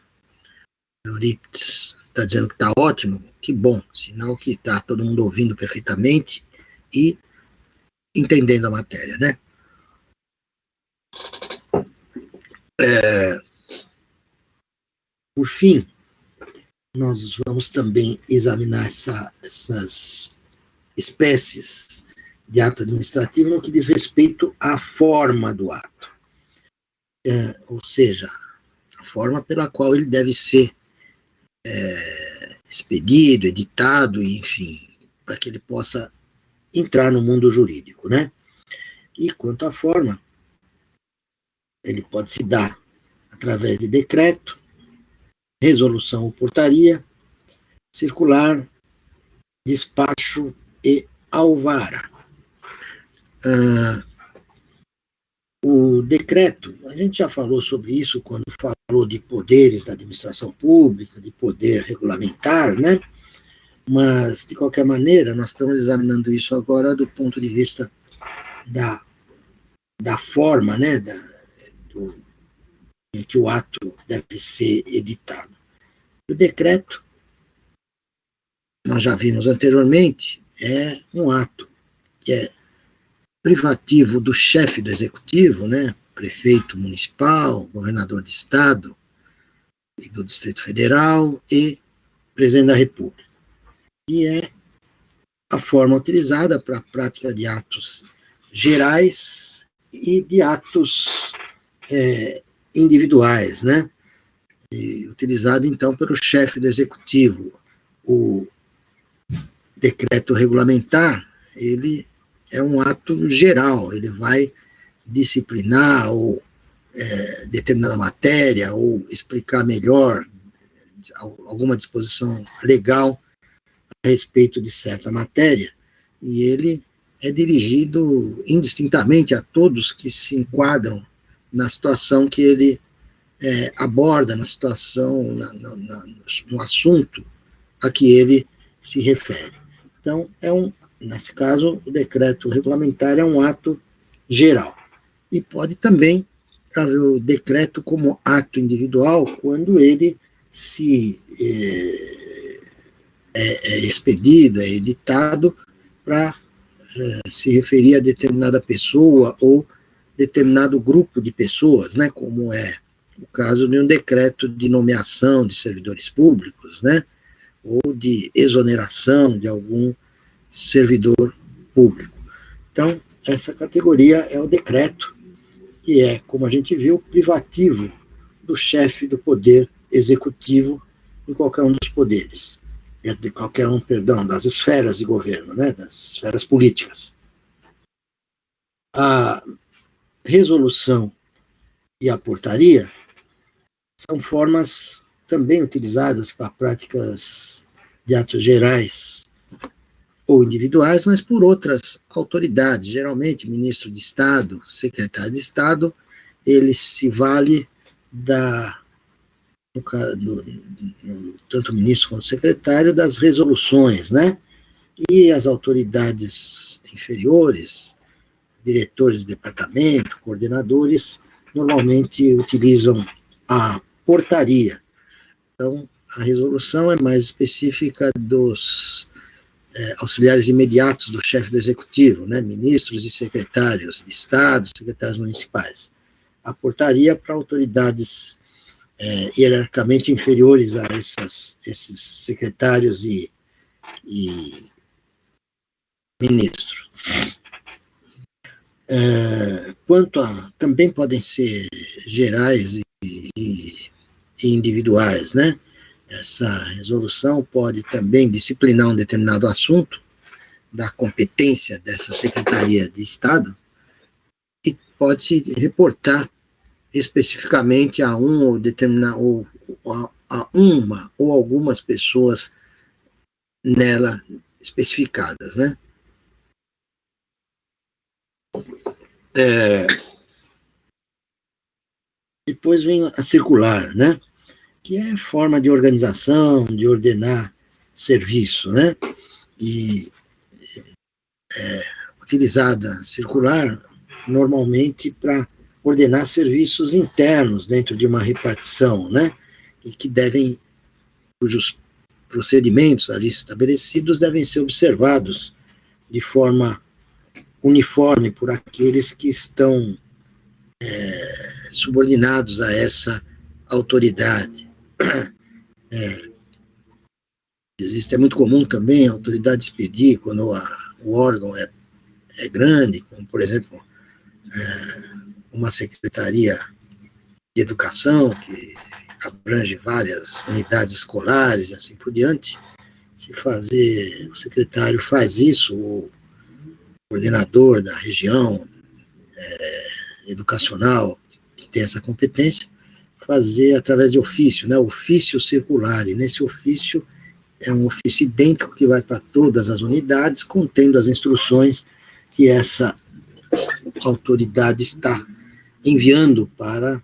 Eurípides está dizendo que está ótimo, que bom, sinal que está todo mundo ouvindo perfeitamente e entendendo a matéria, né? Por fim, nós vamos também examinar essas espécies de ato administrativo no que diz respeito à forma do ato, ou seja, a forma pela qual ele deve ser expedido, editado, enfim, para que ele possa entrar no mundo jurídico, né? E quanto à forma, ele pode se dar através de decreto, resolução ou portaria, circular, despacho e alvará. O decreto, a gente já falou sobre isso quando falou de poderes da administração pública, de poder regulamentar, né? Mas, de qualquer maneira, nós estamos examinando isso agora do ponto de vista da forma, né? Em que o ato deve ser editado. O decreto, nós já vimos anteriormente, é um ato que é privativo do chefe do executivo, né, prefeito municipal, governador de estado e do Distrito Federal e presidente da República. E é a forma utilizada para a prática de atos gerais e de atos individuais, né, e utilizado então pelo chefe do executivo. O decreto regulamentar, ele é um ato geral, ele vai disciplinar ou determinada matéria ou explicar melhor alguma disposição legal a respeito de certa matéria, e ele é dirigido indistintamente a todos que se enquadram na situação que ele aborda, na situação, no assunto a que ele se refere. Então, nesse caso, o decreto regulamentar é um ato geral. E pode também haver o decreto como ato individual quando ele se é expedido, é editado para se referir a determinada pessoa ou determinado grupo de pessoas, né, como é o caso de um decreto de nomeação de servidores públicos, né, ou de exoneração de algum servidor público. Então, essa categoria é o decreto, que é, como a gente viu, privativo do chefe do poder executivo em qualquer um dos poderes, de qualquer um, das esferas de governo, né, das esferas políticas. A resolução e a portaria são formas também utilizadas para práticas de atos gerais ou individuais, mas por outras autoridades, geralmente ministro de Estado, secretário de Estado, ele se vale tanto o ministro quanto o secretário, das resoluções, né? E as autoridades inferiores, diretores de departamento, coordenadores, normalmente utilizam a portaria. Então, a resolução é mais específica dos auxiliares imediatos do chefe do executivo, né, ministros e secretários de Estado, secretários municipais. A portaria para autoridades hierarquicamente inferiores a esses secretários e ministros. Quanto a, também podem ser gerais e individuais, né? Essa resolução pode também disciplinar um determinado assunto da competência dessa Secretaria de Estado e pode se reportar especificamente a um ou determinado a uma ou algumas pessoas nela especificadas, né? Depois vem a circular, né? Que é forma de organização, de ordenar serviço, né? E utilizada circular normalmente para ordenar serviços internos dentro de uma repartição, né? E que cujos procedimentos ali estabelecidos devem ser observados de forma uniforme por aqueles que estão subordinados a essa autoridade. É muito comum também a autoridade expedir quando o órgão é grande, como, por exemplo, uma secretaria de educação, que abrange várias unidades escolares e assim por diante. O secretário faz isso, o coordenador da região educacional, que tem essa competência, fazer através de ofício, né, ofício circular, e nesse ofício é um ofício idêntico que vai para todas as unidades, contendo as instruções que essa autoridade está enviando para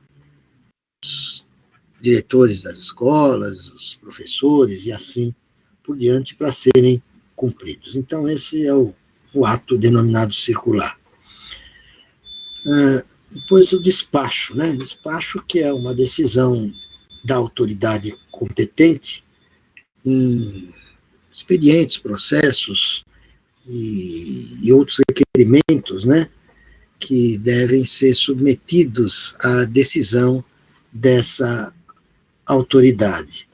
os diretores das escolas, os professores e assim por diante, para serem cumpridos. Então, esse é o ato denominado circular. Depois o despacho, né? Despacho, que é uma decisão da autoridade competente em expedientes, processos e outros requerimentos, né, que devem ser submetidos à decisão dessa autoridade.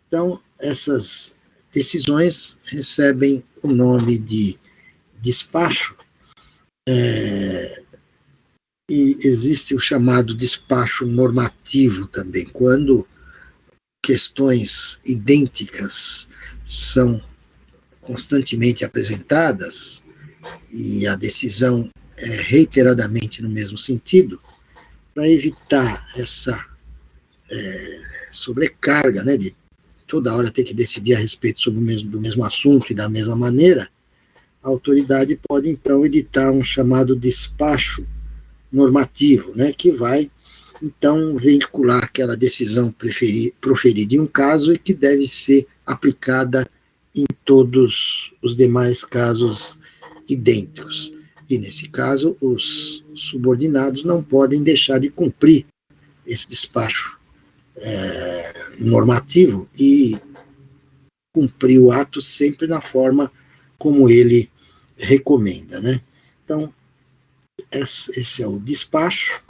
Então, essas decisões recebem o nome de despacho, e existe o chamado despacho normativo também, quando questões idênticas são constantemente apresentadas e a decisão é reiteradamente no mesmo sentido, para evitar essa sobrecarga, né, de toda hora ter que decidir a respeito do mesmo assunto e da mesma maneira, a autoridade pode então editar um chamado despacho normativo, né, que vai então vincular aquela decisão proferida em um caso e que deve ser aplicada em todos os demais casos idênticos. E, nesse caso, os subordinados não podem deixar de cumprir esse despacho normativo e cumprir o ato sempre na forma como ele recomenda, né? Então, esse é o despacho.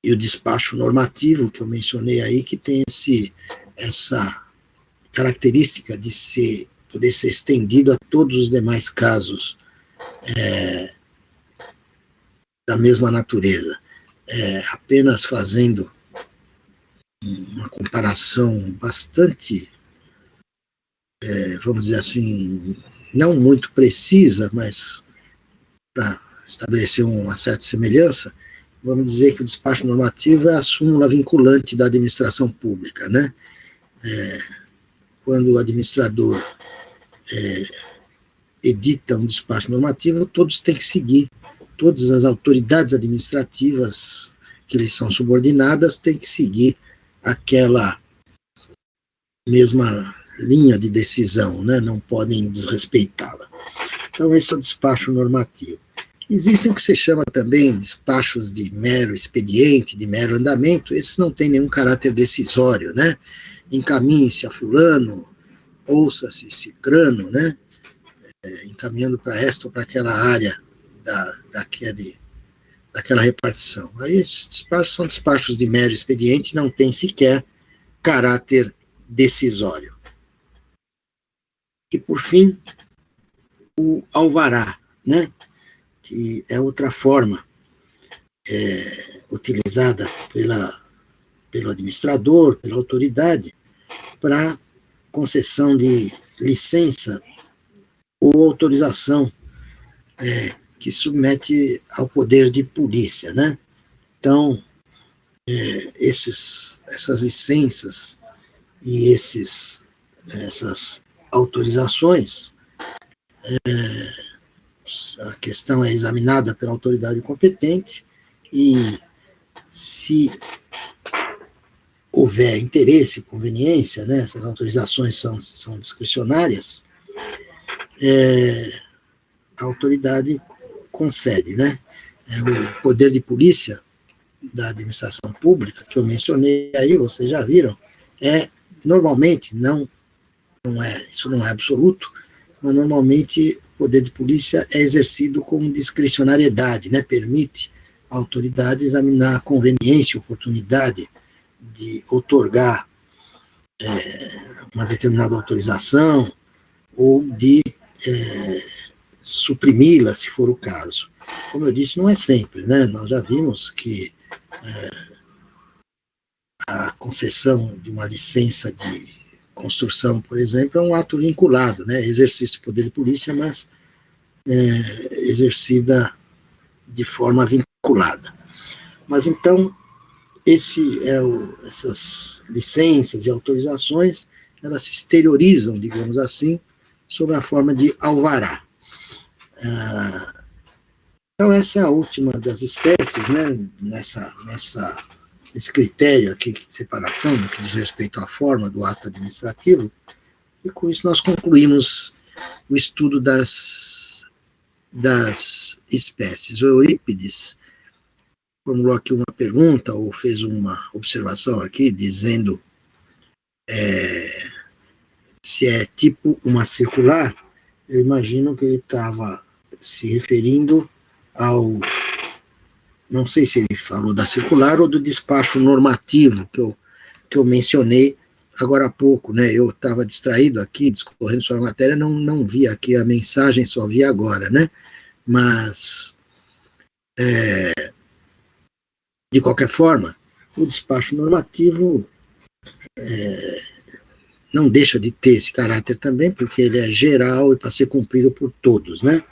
E o despacho normativo, que eu mencionei aí, que tem essa característica de poder ser estendido a todos os demais casos da mesma natureza. Apenas fazendo uma comparação bastante, vamos dizer assim, não muito precisa, mas para estabelecer uma certa semelhança, vamos dizer que o despacho normativo é a súmula vinculante da administração pública, né? Quando o administrador edita um despacho normativo, todos têm que seguir, todas as autoridades administrativas que lhes são subordinadas têm que seguir aquela mesma linha de decisão, né? Não podem desrespeitá-la. Então, esse é o despacho normativo. Existem o que se chama também despachos de mero expediente, de mero andamento. Esses não têm nenhum caráter decisório, né? Encaminhe-se a fulano, ouça-se cicrano, né? Encaminhando para esta ou para aquela área daquela repartição. Aí esses despachos são despachos de mero expediente, não tem sequer caráter decisório. E, por fim, o alvará, né? Que é outra forma utilizada pelo administrador, pela autoridade, para concessão de licença ou autorização que submete ao poder de polícia, né? Então, essas licenças e essas autorizações, a questão é examinada pela autoridade competente e, se houver interesse, conveniência, né, essas autorizações são discricionárias, a autoridade concede, né? O poder de polícia da administração pública, que eu mencionei aí, vocês já viram, normalmente, isso não é absoluto, mas normalmente o poder de polícia é exercido com discricionariedade, né? Permite à autoridade examinar a conveniência e oportunidade de outorgar uma determinada autorização ou de suprimi-la, se for o caso. Como eu disse, não é sempre, né? Nós já vimos que a concessão de uma licença de construção, por exemplo, é um ato vinculado, né? Exercício do poder de polícia, mas exercida de forma vinculada. Mas então, essas licenças e autorizações, elas se exteriorizam, digamos assim, sob a forma de alvará. Então, essa é a última das espécies, né? Nesse critério aqui de separação, no que diz respeito à forma do ato administrativo, e com isso nós concluímos o estudo das espécies. O Eurípides formulou aqui uma pergunta, ou fez uma observação aqui, dizendo se é tipo uma circular. Eu imagino que ele estava se referindo não sei se ele falou da circular ou do despacho normativo que eu mencionei agora há pouco, né? Eu estava distraído aqui, discorrendo sobre a matéria, não vi aqui a mensagem, só vi agora, né? Mas, de qualquer forma, o despacho normativo não deixa de ter esse caráter também, porque ele é geral e para ser cumprido por todos, né?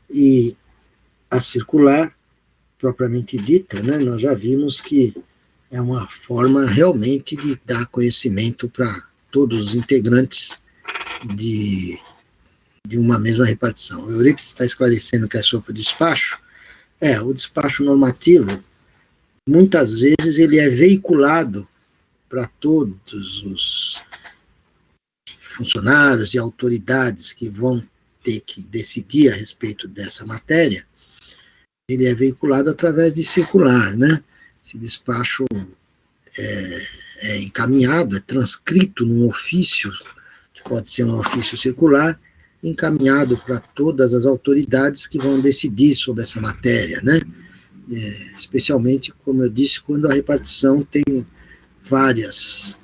E a circular, propriamente dita, né, nós já vimos que é uma forma realmente de dar conhecimento para todos os integrantes de uma mesma repartição. O Eurípides está esclarecendo que é sobre o despacho. O despacho normativo, muitas vezes, ele é veiculado para todos os funcionários e autoridades que vão ter que decidir a respeito dessa matéria. Ele é veiculado através de circular, né? Esse despacho é encaminhado, é transcrito num ofício, que pode ser um ofício circular, encaminhado para todas as autoridades que vão decidir sobre essa matéria, né? Especialmente, como eu disse, quando a repartição tem vários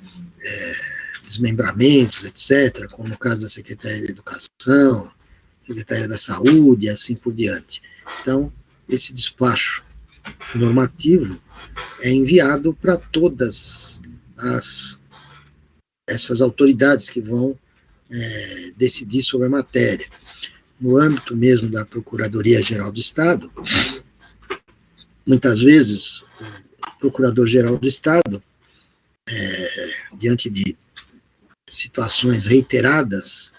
desmembramentos, etc., como no caso da Secretaria da Educação, Secretaria da Saúde, e assim por diante. Então, esse despacho normativo é enviado para todas essas autoridades que vão decidir sobre a matéria. No âmbito mesmo da Procuradoria-Geral do Estado, muitas vezes o Procurador-Geral do Estado, diante de situações reiteradas,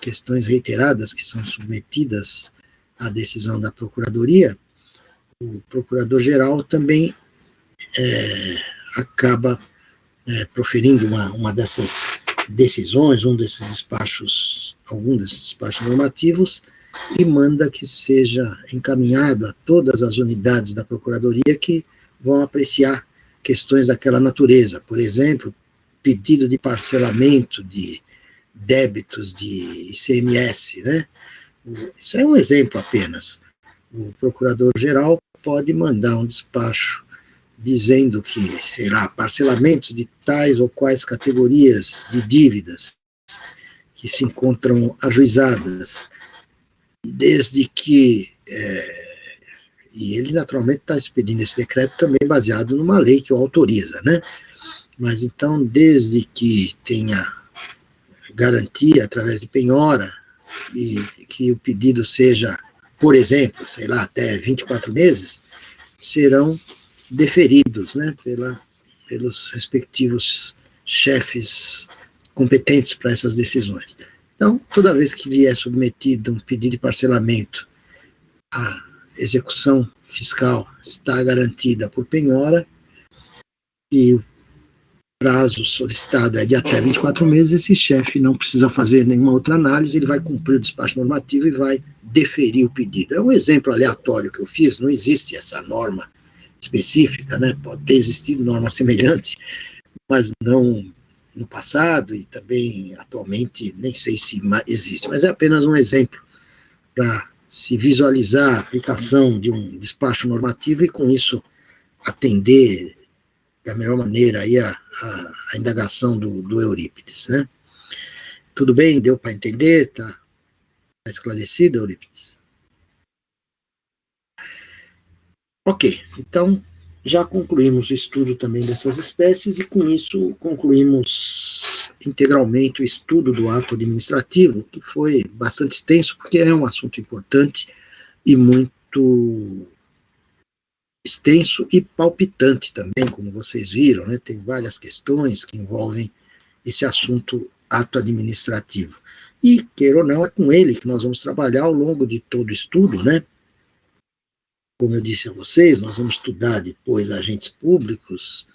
questões reiteradas que são submetidas à decisão da Procuradoria, o Procurador-Geral também acaba proferindo uma dessas decisões, algum desses despachos normativos, e manda que seja encaminhado a todas as unidades da Procuradoria que vão apreciar questões daquela natureza. Por exemplo, pedido de parcelamento de débitos de ICMS, né? Isso é um exemplo apenas. O procurador-geral pode mandar um despacho dizendo que, sei lá, parcelamentos de tais ou quais categorias de dívidas que se encontram ajuizadas, desde que e ele naturalmente está expedindo esse decreto também baseado numa lei que o autoriza, né? Mas então, desde que tenha garantia através de penhora e que o pedido seja, por exemplo, sei lá, até 24 meses, serão deferidos, né, pelos respectivos chefes competentes para essas decisões. Então, toda vez que lhe é submetido um pedido de parcelamento, a execução fiscal está garantida por penhora e o prazo solicitado é de até 24 meses, esse chefe não precisa fazer nenhuma outra análise, ele vai cumprir o despacho normativo e vai deferir o pedido. É um exemplo aleatório que eu fiz, não existe essa norma específica, né? Pode ter existido norma semelhante, mas não no passado e também atualmente nem sei se existe, mas é apenas um exemplo para se visualizar a aplicação de um despacho normativo e com isso atender da melhor maneira aí a indagação do Eurípides, né? Tudo bem? Deu para entender? Está esclarecido, Eurípides? Ok, então já concluímos o estudo também dessas espécies e com isso concluímos integralmente o estudo do ato administrativo, que foi bastante extenso porque é um assunto importante e muito extenso e palpitante também, como vocês viram, né? Tem várias questões que envolvem esse assunto ato administrativo. E, queira ou não, é com ele que nós vamos trabalhar ao longo de todo o estudo, né? Como eu disse a vocês, nós vamos estudar depois agentes públicos,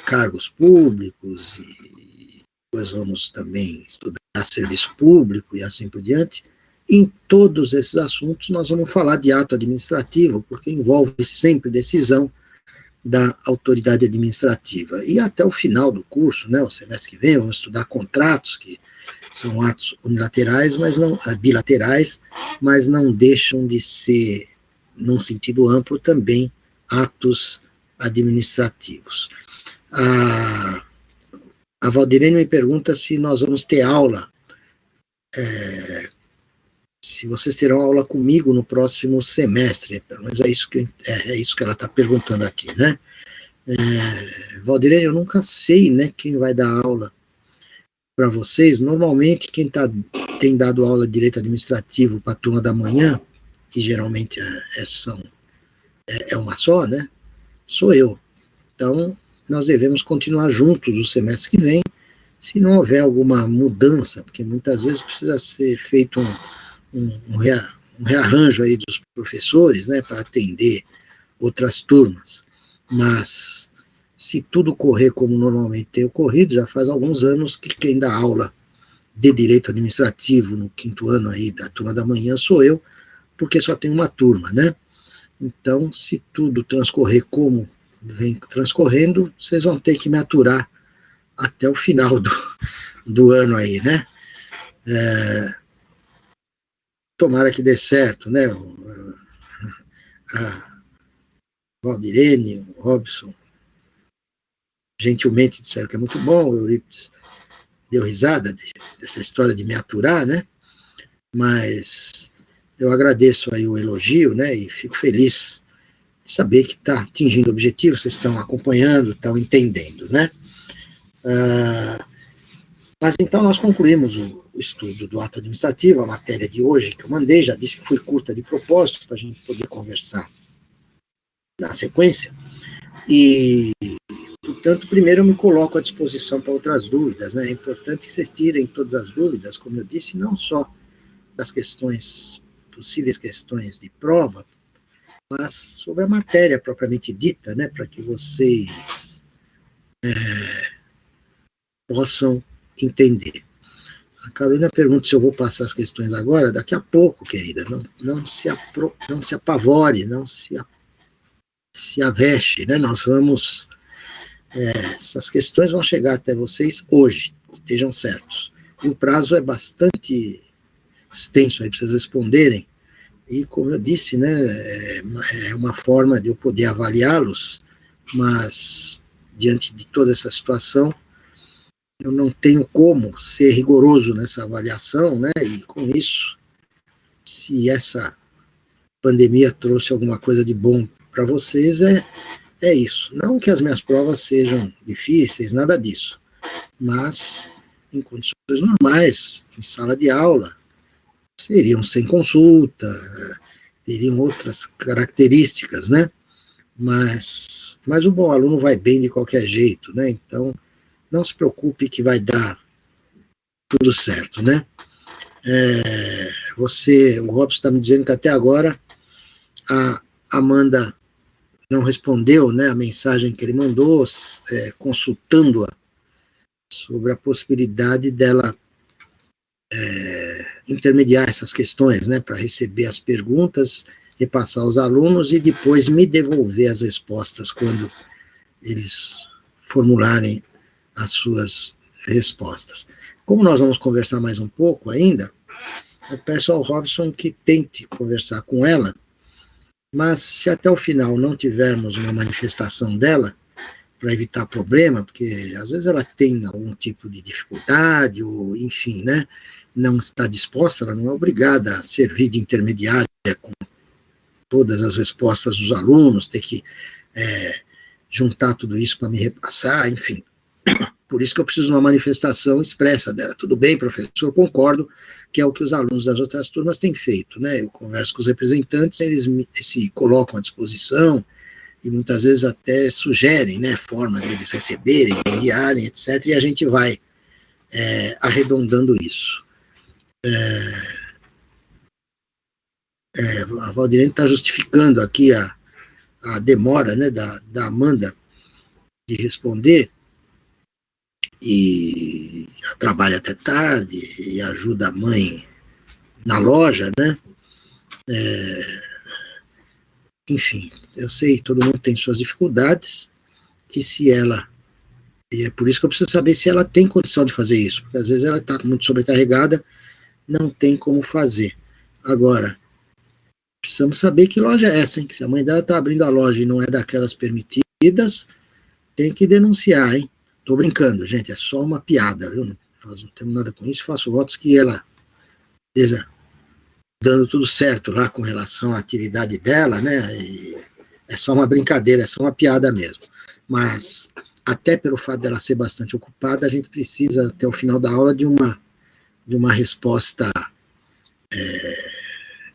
cargos públicos, e depois vamos também estudar serviço público e assim por diante. Em todos esses assuntos nós vamos falar de ato administrativo, porque envolve sempre decisão da autoridade administrativa. E até o final do curso, né, o semestre que vem, vamos estudar contratos, que são atos unilaterais, mas não bilaterais, mas não deixam de ser, num sentido amplo, também atos administrativos. A Valdirene me pergunta se nós vamos ter aula, se vocês terão aula comigo no próximo semestre, pelo menos é isso que ela está perguntando aqui, né? Valdirene, eu nunca sei, né, quem vai dar aula para vocês. Normalmente quem tem dado aula de direito administrativo para a turma da manhã, e geralmente é uma só, né? Sou eu. Então, nós devemos continuar juntos o semestre que vem, se não houver alguma mudança, porque muitas vezes precisa ser feito um rearranjo aí dos professores, né, para atender outras turmas. Mas, se tudo correr como normalmente tem ocorrido, já faz alguns anos que quem dá aula de direito administrativo no 5º ano aí da turma da manhã sou eu, porque só tem uma turma, né? Então, se tudo transcorrer como vem transcorrendo, vocês vão ter que me aturar até o final do ano aí, né? Tomara que dê certo, né? A Valdirene, o Robson, gentilmente disseram que é muito bom, o Eurípides deu risada dessa história de me aturar, né? Mas eu agradeço aí o elogio, né? E fico feliz de saber que está atingindo o objetivo, vocês estão acompanhando, estão entendendo, né? Mas então nós concluímos o estudo do ato administrativo, a matéria de hoje que eu mandei, já disse que foi curta de propósito, para a gente poder conversar na sequência, e, portanto, primeiro eu me coloco à disposição para outras dúvidas, né? É importante que vocês tirem todas as dúvidas, como eu disse, não só das questões, possíveis questões de prova, mas sobre a matéria propriamente dita, né? Para que vocês possam entender. A Carolina pergunta se eu vou passar as questões agora. Daqui a pouco, querida. Não se apavore, não se aveste, né? Nós vamos... essas questões vão chegar até vocês hoje, estejam certos. E o prazo é bastante extenso aí para vocês responderem. E, como eu disse, né, é uma forma de eu poder avaliá-los, mas, diante de toda essa situação, eu não tenho como ser rigoroso nessa avaliação, né, e com isso, se essa pandemia trouxe alguma coisa de bom para vocês, é isso. Não que as minhas provas sejam difíceis, nada disso, mas, em condições normais, em sala de aula, seriam sem consulta, teriam outras características, né? Mas o bom aluno vai bem de qualquer jeito, né? Então, não se preocupe que vai dar tudo certo, né? O Robson está me dizendo que até agora a Amanda não respondeu, né, a mensagem que ele mandou, consultando-a sobre a possibilidade dela intermediar essas questões, né, para receber as perguntas, repassar aos alunos e depois me devolver as respostas quando eles formularem as suas respostas. Como nós vamos conversar mais um pouco ainda, eu peço ao Robson que tente conversar com ela, mas se até o final não tivermos uma manifestação dela, para evitar problema, porque às vezes ela tem algum tipo de dificuldade, ou enfim, né, não está disposta, ela não é obrigada a servir de intermediária com todas as respostas dos alunos, ter que juntar tudo isso para me repassar, enfim. Por isso que eu preciso de uma manifestação expressa dela. Tudo bem, professor, concordo, que é o que os alunos das outras turmas têm feito, né? Eu converso com os representantes, eles se colocam à disposição e muitas vezes até sugerem, né, forma deles receberem, enviarem, etc., e a gente vai arredondando isso. A Valdirene está justificando aqui a demora, né, da Amanda de responder, e trabalha até tarde e ajuda a mãe na loja, né? Enfim, eu sei, todo mundo tem suas dificuldades, e é por isso que eu preciso saber se ela tem condição de fazer isso, porque às vezes ela está muito sobrecarregada, não tem como fazer. Agora, precisamos saber que loja é essa, hein? Que se a mãe dela está abrindo a loja e não é daquelas permitidas, tem que denunciar, hein? Tô brincando, gente, é só uma piada, viu? Nós não temos nada com isso, faço votos que ela esteja dando tudo certo lá com relação à atividade dela, né? E é só uma brincadeira, é só uma piada mesmo. Mas, até pelo fato dela ser bastante ocupada, a gente precisa, até o final da aula, de uma resposta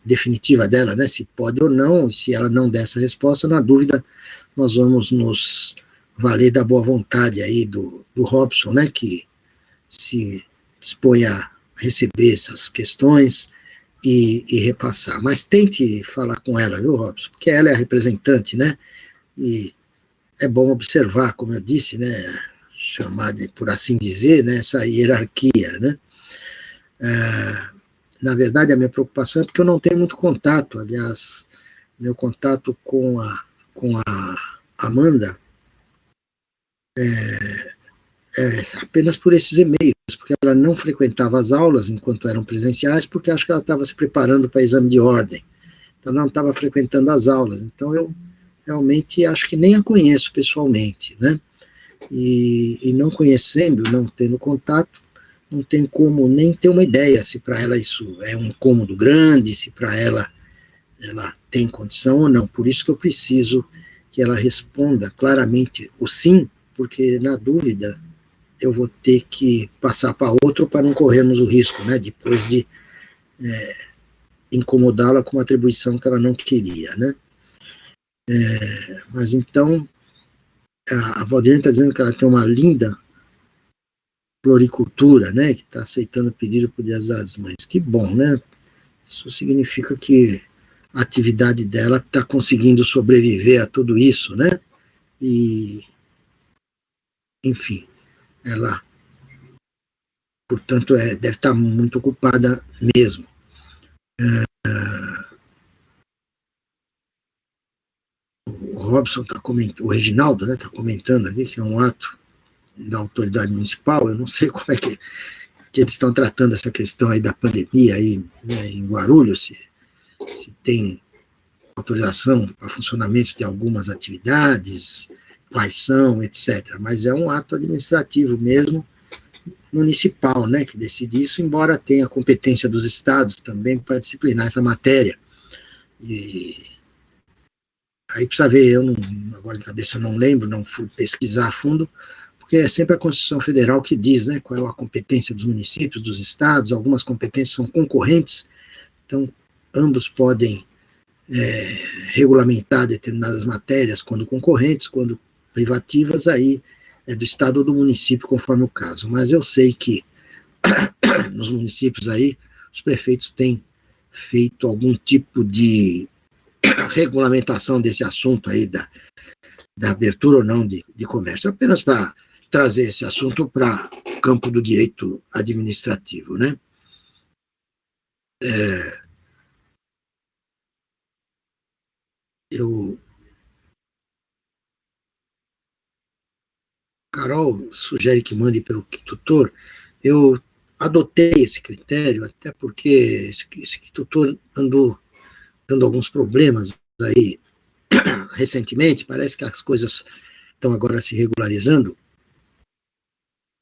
definitiva dela, né? Se pode ou não, e se ela não der essa resposta, na dúvida, nós vamos nos valer da boa vontade aí do Robson, né, que se dispõe a receber essas questões e repassar. Mas tente falar com ela, viu, Robson? Porque ela é a representante, né, e é bom observar, como eu disse, né, chamada, por assim dizer, né, essa hierarquia, né. Na verdade, a minha preocupação é porque eu não tenho muito contato, aliás, meu contato com a Amanda apenas por esses e-mails, porque ela não frequentava as aulas enquanto eram presenciais, porque acho que ela estava se preparando para exame de ordem, então não estava frequentando as aulas, então eu realmente acho que nem a conheço pessoalmente, né, e não conhecendo, não tendo contato, não tem como nem ter uma ideia se para ela isso é um incômodo grande, se para ela tem condição ou não, por isso que eu preciso que ela responda claramente o sim, porque na dúvida eu vou ter que passar para outro para não corrermos o risco, né, depois de incomodá-la com uma atribuição que ela não queria, né. Mas então, a Valdirene está dizendo que ela tem uma linda floricultura, né, que está aceitando o pedido para o Dia das Mães. Que bom, né, isso significa que a atividade dela está conseguindo sobreviver a tudo isso, né, e, enfim, ela portanto, deve estar muito ocupada mesmo. O Robson está comentando, o Reginaldo está comentando ali que é um ato da autoridade municipal. Eu não sei como é que eles estão tratando essa questão aí da pandemia aí, né, em Guarulhos, se tem autorização para funcionamento de algumas atividades, quais são, etc. Mas é um ato administrativo mesmo, municipal, né, que decide isso, embora tenha competência dos estados também para disciplinar essa matéria. E aí precisa ver, eu não, agora de cabeça eu não lembro, não fui pesquisar a fundo, porque é sempre a Constituição Federal que diz, né, qual é a competência dos municípios, dos estados. Algumas competências são concorrentes, então ambos podem regulamentar determinadas matérias quando concorrentes, quando privativas, aí é do estado ou do município, conforme o caso. Mas eu sei que nos municípios aí, os prefeitos têm feito algum tipo de regulamentação desse assunto aí da abertura ou não de comércio, apenas para trazer esse assunto para o campo do direito administrativo, né? Eu Carol sugere que mande pelo tutor. Eu adotei esse critério, até porque esse tutor andou dando alguns problemas aí recentemente. Parece que as coisas estão agora se regularizando,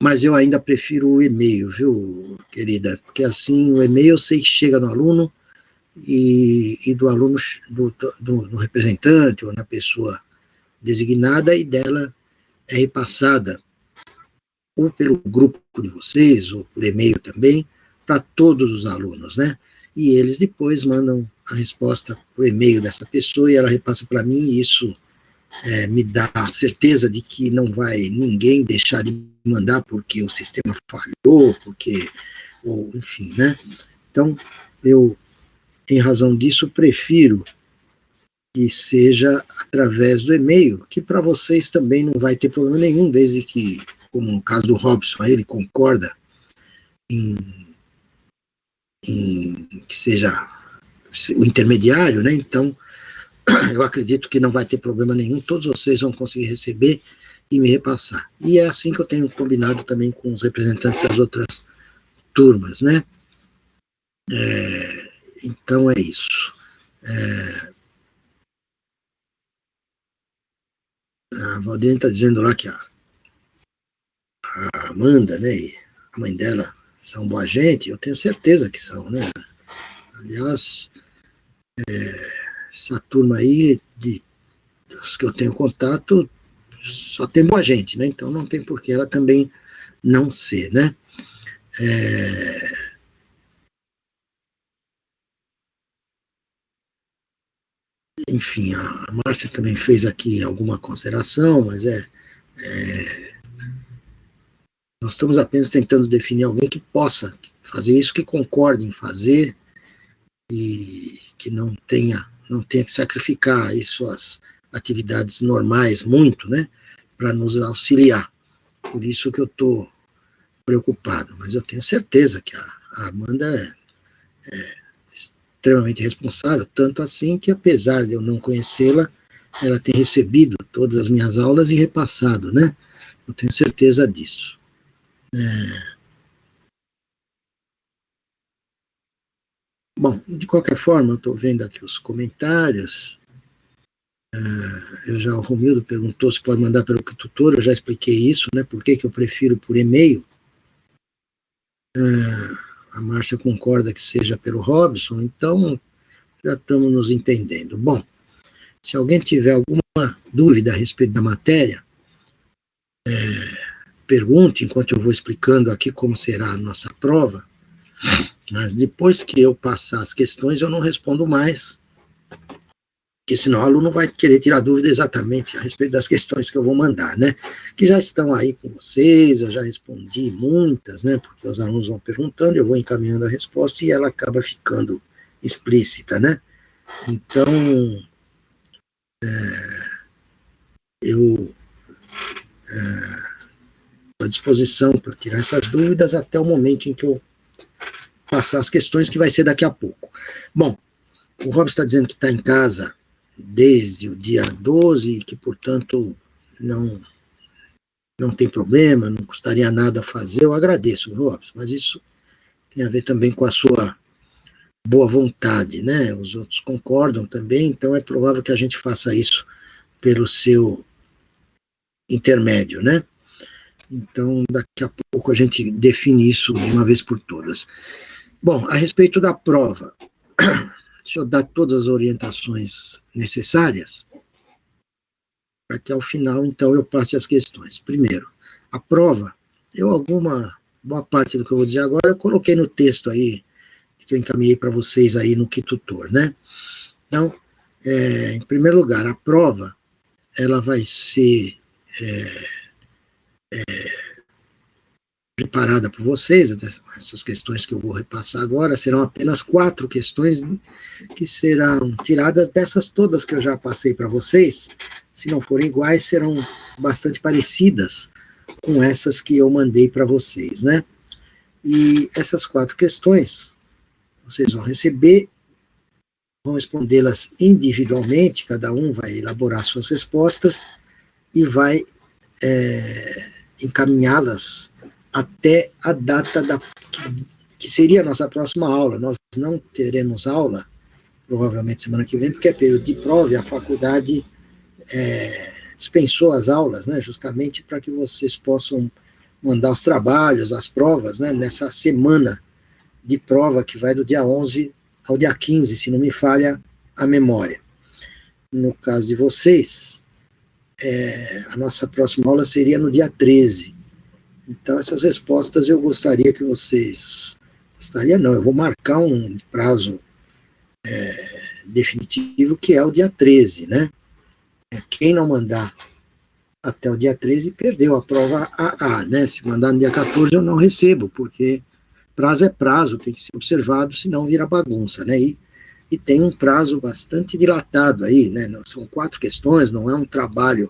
mas eu ainda prefiro o e-mail, viu, querida? Porque assim, o e-mail eu sei que chega no aluno e do aluno, do representante ou na pessoa designada, e dela é repassada ou pelo grupo de vocês, ou por e-mail também, para todos os alunos, né? E eles depois mandam a resposta por e-mail dessa pessoa e ela repassa para mim, e isso me dá a certeza de que não vai ninguém deixar de mandar porque o sistema falhou, porque, ou enfim, né? Então, eu, em razão disso, prefiro que seja através do e-mail, que para vocês também não vai ter problema nenhum, desde que, como no caso do Robson, ele concorda em, que seja o intermediário, né? Então, eu acredito que não vai ter problema nenhum, todos vocês vão conseguir receber e me repassar. E é assim que eu tenho combinado também com os representantes das outras turmas, né? Então é isso. A Valdine está dizendo lá que a Amanda, né, e a mãe dela são boa gente, eu tenho certeza que são, né? Aliás, essa turma aí, dos que eu tenho contato, só tem boa gente, né? Então não tem por que ela também não ser, né? Enfim, a Márcia também fez aqui alguma consideração, mas nós estamos apenas tentando definir alguém que possa fazer isso, que concorde em fazer e que não tenha que sacrificar aí suas atividades normais muito, né, para nos auxiliar. Por isso que eu estou preocupado, mas eu tenho certeza que a Amanda é extremamente responsável, tanto assim que, apesar de eu não conhecê-la, ela tem recebido todas as minhas aulas e repassado, né? Eu tenho certeza disso. Bom, de qualquer forma, eu estou vendo aqui os comentários. O Romildo perguntou se pode mandar pelo tutor, eu já expliquei isso, né? Por que eu prefiro por e-mail. A Márcia concorda que seja pelo Robson, então já estamos nos entendendo. Bom, se alguém tiver alguma dúvida a respeito da matéria, pergunte enquanto eu vou explicando aqui como será a nossa prova, mas depois que eu passar as questões eu não respondo mais, porque senão o aluno vai querer tirar dúvida exatamente a respeito das questões que eu vou mandar, né? Que já estão aí com vocês, eu já respondi muitas, né? Porque os alunos vão perguntando, eu vou encaminhando a resposta e ela acaba ficando explícita, né? Então, eu à disposição para tirar essas dúvidas até o momento em que eu passar as questões, que vai ser daqui a pouco. Bom, o Robson está dizendo que está em casa desde o dia 12 e que, portanto, não tem problema, não custaria nada fazer. Eu agradeço, Robson, mas isso tem a ver também com a sua boa vontade, né? Os outros concordam também, então é provável que a gente faça isso pelo seu intermédio, né? Então, daqui a pouco a gente define isso de uma vez por todas. Bom, a respeito da prova, deixa eu dar todas as orientações necessárias para que ao final, então, eu passe as questões. Primeiro, a prova, boa parte do que eu vou dizer agora, eu coloquei no texto aí, que eu encaminhei para vocês aí no Kitutor, né? Então, em primeiro lugar, a prova, ela vai ser preparada por vocês, essas questões que eu vou repassar agora, serão apenas 4 questões que serão tiradas dessas todas que eu já passei para vocês. Se não forem iguais, serão bastante parecidas com essas que eu mandei para vocês, né? E essas 4 questões, vocês vão receber, vão respondê-las individualmente, cada um vai elaborar suas respostas e vai encaminhá-las até a data que seria a nossa próxima aula. Nós não teremos aula, provavelmente semana que vem, porque é período de prova e a faculdade dispensou as aulas, né, justamente para que vocês possam mandar os trabalhos, as provas, né, nessa semana de prova que vai do dia 11 ao dia 15, se não me falha a memória. No caso de vocês, a nossa próxima aula seria no dia 13. Então, essas respostas eu gostaria que vocês... Gostaria não, eu vou marcar um prazo definitivo, que é o dia 13, né? Quem não mandar até o dia 13 perdeu a prova AA, né? Se mandar no dia 14 eu não recebo, porque prazo é prazo, tem que ser observado, senão vira bagunça, né? E tem um prazo bastante dilatado aí, né? São 4 questões, não é um trabalho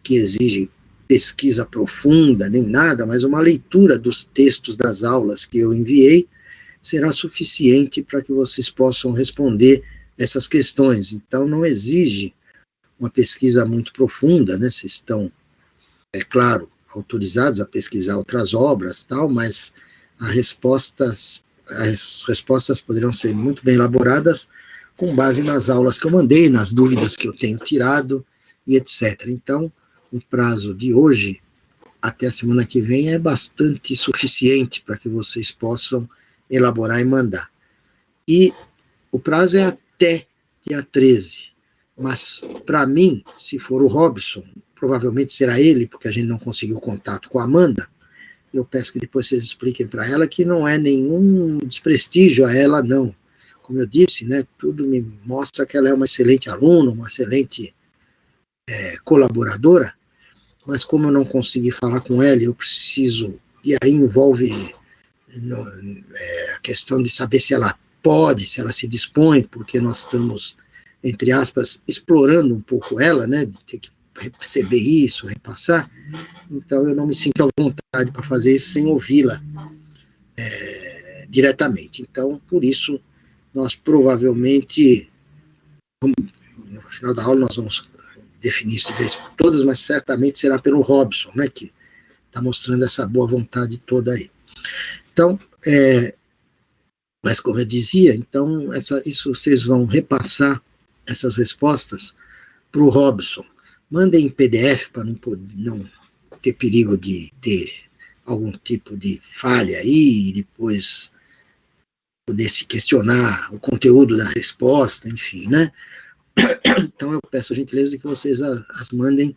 que exige pesquisa profunda, nem nada, mas uma leitura dos textos das aulas que eu enviei será suficiente para que vocês possam responder essas questões. Então, não exige uma pesquisa muito profunda, né? Vocês estão, é claro, autorizados a pesquisar outras obras, tal, mas as respostas poderão ser muito bem elaboradas com base nas aulas que eu mandei, nas dúvidas que eu tenho tirado e etc. Então, o prazo de hoje até a semana que vem é bastante suficiente para que vocês possam elaborar e mandar. E o prazo é até dia 13. Mas, para mim, se for o Robson, provavelmente será ele, porque a gente não conseguiu contato com a Amanda, eu peço que depois vocês expliquem para ela que não é nenhum desprestígio a ela, não. Como eu disse, né, tudo me mostra que ela é uma excelente aluna, uma excelente colaboradora, mas como eu não consegui falar com ela, eu preciso, e aí envolve a questão de saber se ela pode, se ela se dispõe, porque nós estamos, entre aspas, explorando um pouco ela, né, de ter que receber isso, repassar, então eu não me sinto à vontade para fazer isso sem ouvi-la diretamente. Então, por isso, nós provavelmente, no final da aula, nós vamos definir isso de vez por todas, mas certamente será pelo Robson, né, que está mostrando essa boa vontade toda aí. Então, mas como eu dizia, então isso vocês vão repassar essas respostas para o Robson. Mandem em PDF para não ter perigo de ter algum tipo de falha aí e depois poder se questionar o conteúdo da resposta, enfim, né? Então eu peço a gentileza de que vocês as mandem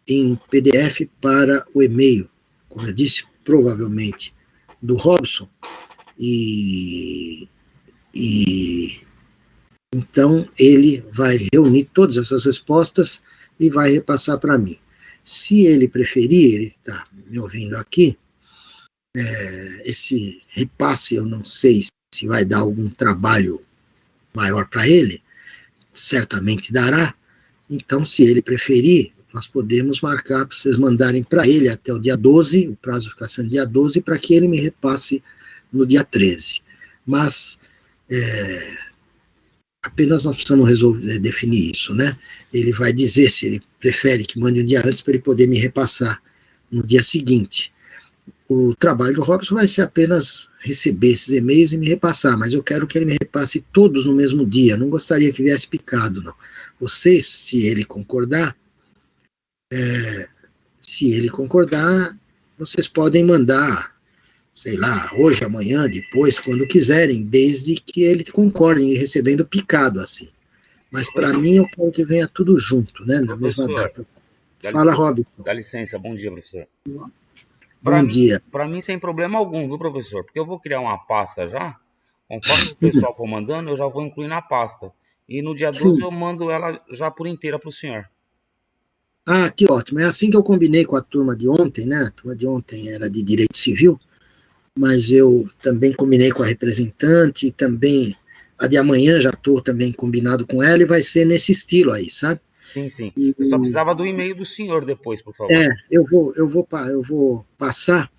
em PDF para o e-mail, como eu disse, provavelmente do Robson, e então ele vai reunir todas essas respostas e vai repassar para mim. Se ele preferir, ele está me ouvindo aqui, esse repasse eu não sei se vai dar algum trabalho maior para ele, certamente dará. Então, se ele preferir, nós podemos marcar para vocês mandarem para ele até o dia 12, o prazo fica sendo dia 12, para que ele me repasse no dia 13. Mas apenas nós precisamos definir isso, né? Ele vai dizer se ele prefere que mande um dia antes para ele poder me repassar no dia seguinte. O trabalho do Robson vai ser apenas receber esses e-mails e me repassar, mas eu quero que ele me repasse todos no mesmo dia, não gostaria que viesse picado, não. Vocês, se ele concordar, vocês podem mandar, sei lá, hoje, amanhã, depois, quando quiserem, desde que ele concorde em ir recebendo picado, assim. Mas para mim, eu quero que venha tudo junto, né, na mesma data. Fala, Robson. Dá licença, bom dia, professor. Bom dia. Para mim, sem problema algum, viu, professor? Porque eu vou criar uma pasta já, conforme o pessoal for mandando, eu já vou incluir na pasta. E no dia 12 eu mando ela já por inteira para o senhor. Ah, que ótimo. É assim que eu combinei com a turma de ontem, né? A turma de ontem era de Direito Civil, mas eu também combinei com a representante, e também a de amanhã já estou também combinado com ela, e vai ser nesse estilo aí, sabe? Sim, sim. Eu só precisava do e-mail do senhor depois, por favor. Eu vou passar,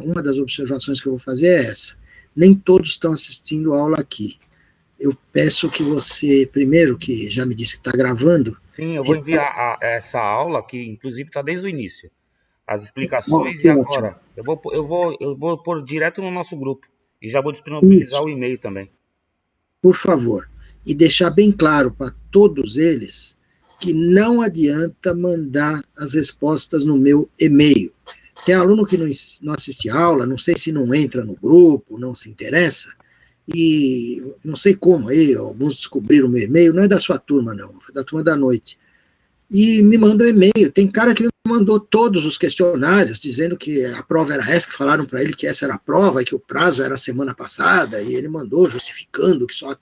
uma das observações que eu vou fazer é essa. Nem todos estão assistindo a aula aqui. Eu peço que você, primeiro, que já me disse que está gravando... Sim, eu vou enviar essa aula, que inclusive está desde o início. As explicações e agora. Eu vou pôr direto no nosso grupo. E já vou disponibilizar o e-mail também. Por favor. E deixar bem claro para todos eles que não adianta mandar as respostas no meu e-mail. Tem aluno que não assiste aula, não sei se não entra no grupo, não se interessa, e não sei como aí, alguns descobriram o meu e-mail, não é da sua turma não, foi da turma da noite, e me mandou e-mail. Tem cara que me mandou todos os questionários, dizendo que a prova era essa, que falaram para ele que essa era a prova, e que o prazo era a semana passada, e ele mandou justificando que só...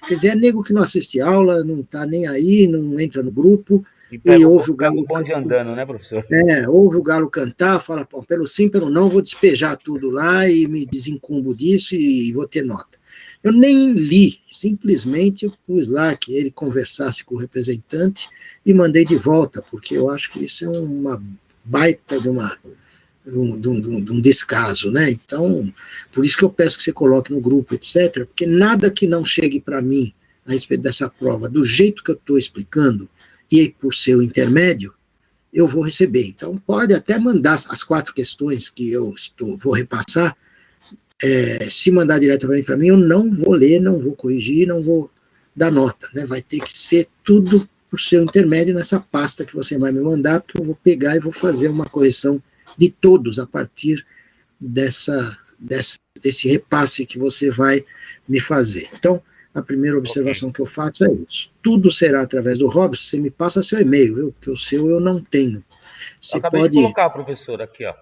Quer dizer, é nego que não assiste aula, não está nem aí, não entra no grupo, e ouve o galo... Pega o bonde andando, né, professor? Ouve o galo cantar, fala, pô, pelo sim, pelo não, vou despejar tudo lá e me desencumbo disso e vou ter nota. Eu nem li, simplesmente eu pus lá que ele conversasse com o representante e mandei de volta, porque eu acho que isso é uma baita de um descaso, né? Então, por isso que eu peço que você coloque no grupo, etc., porque nada que não chegue para mim a respeito dessa prova, do jeito que eu estou explicando, e por seu intermédio, eu vou receber. Então, pode até mandar as 4 questões que eu vou repassar. Se mandar diretamente para mim, eu não vou ler, não vou corrigir, não vou dar nota, né? Vai ter que ser tudo por seu intermédio nessa pasta que você vai me mandar, porque eu vou pegar e vou fazer uma correção de todos a partir desse repasse que você vai me fazer. Então, a primeira observação que eu faço é isso. Tudo será através do Robson, você me passa seu e-mail, viu? Porque o seu eu não tenho. Você acabei de colocar, professor, aqui, ó.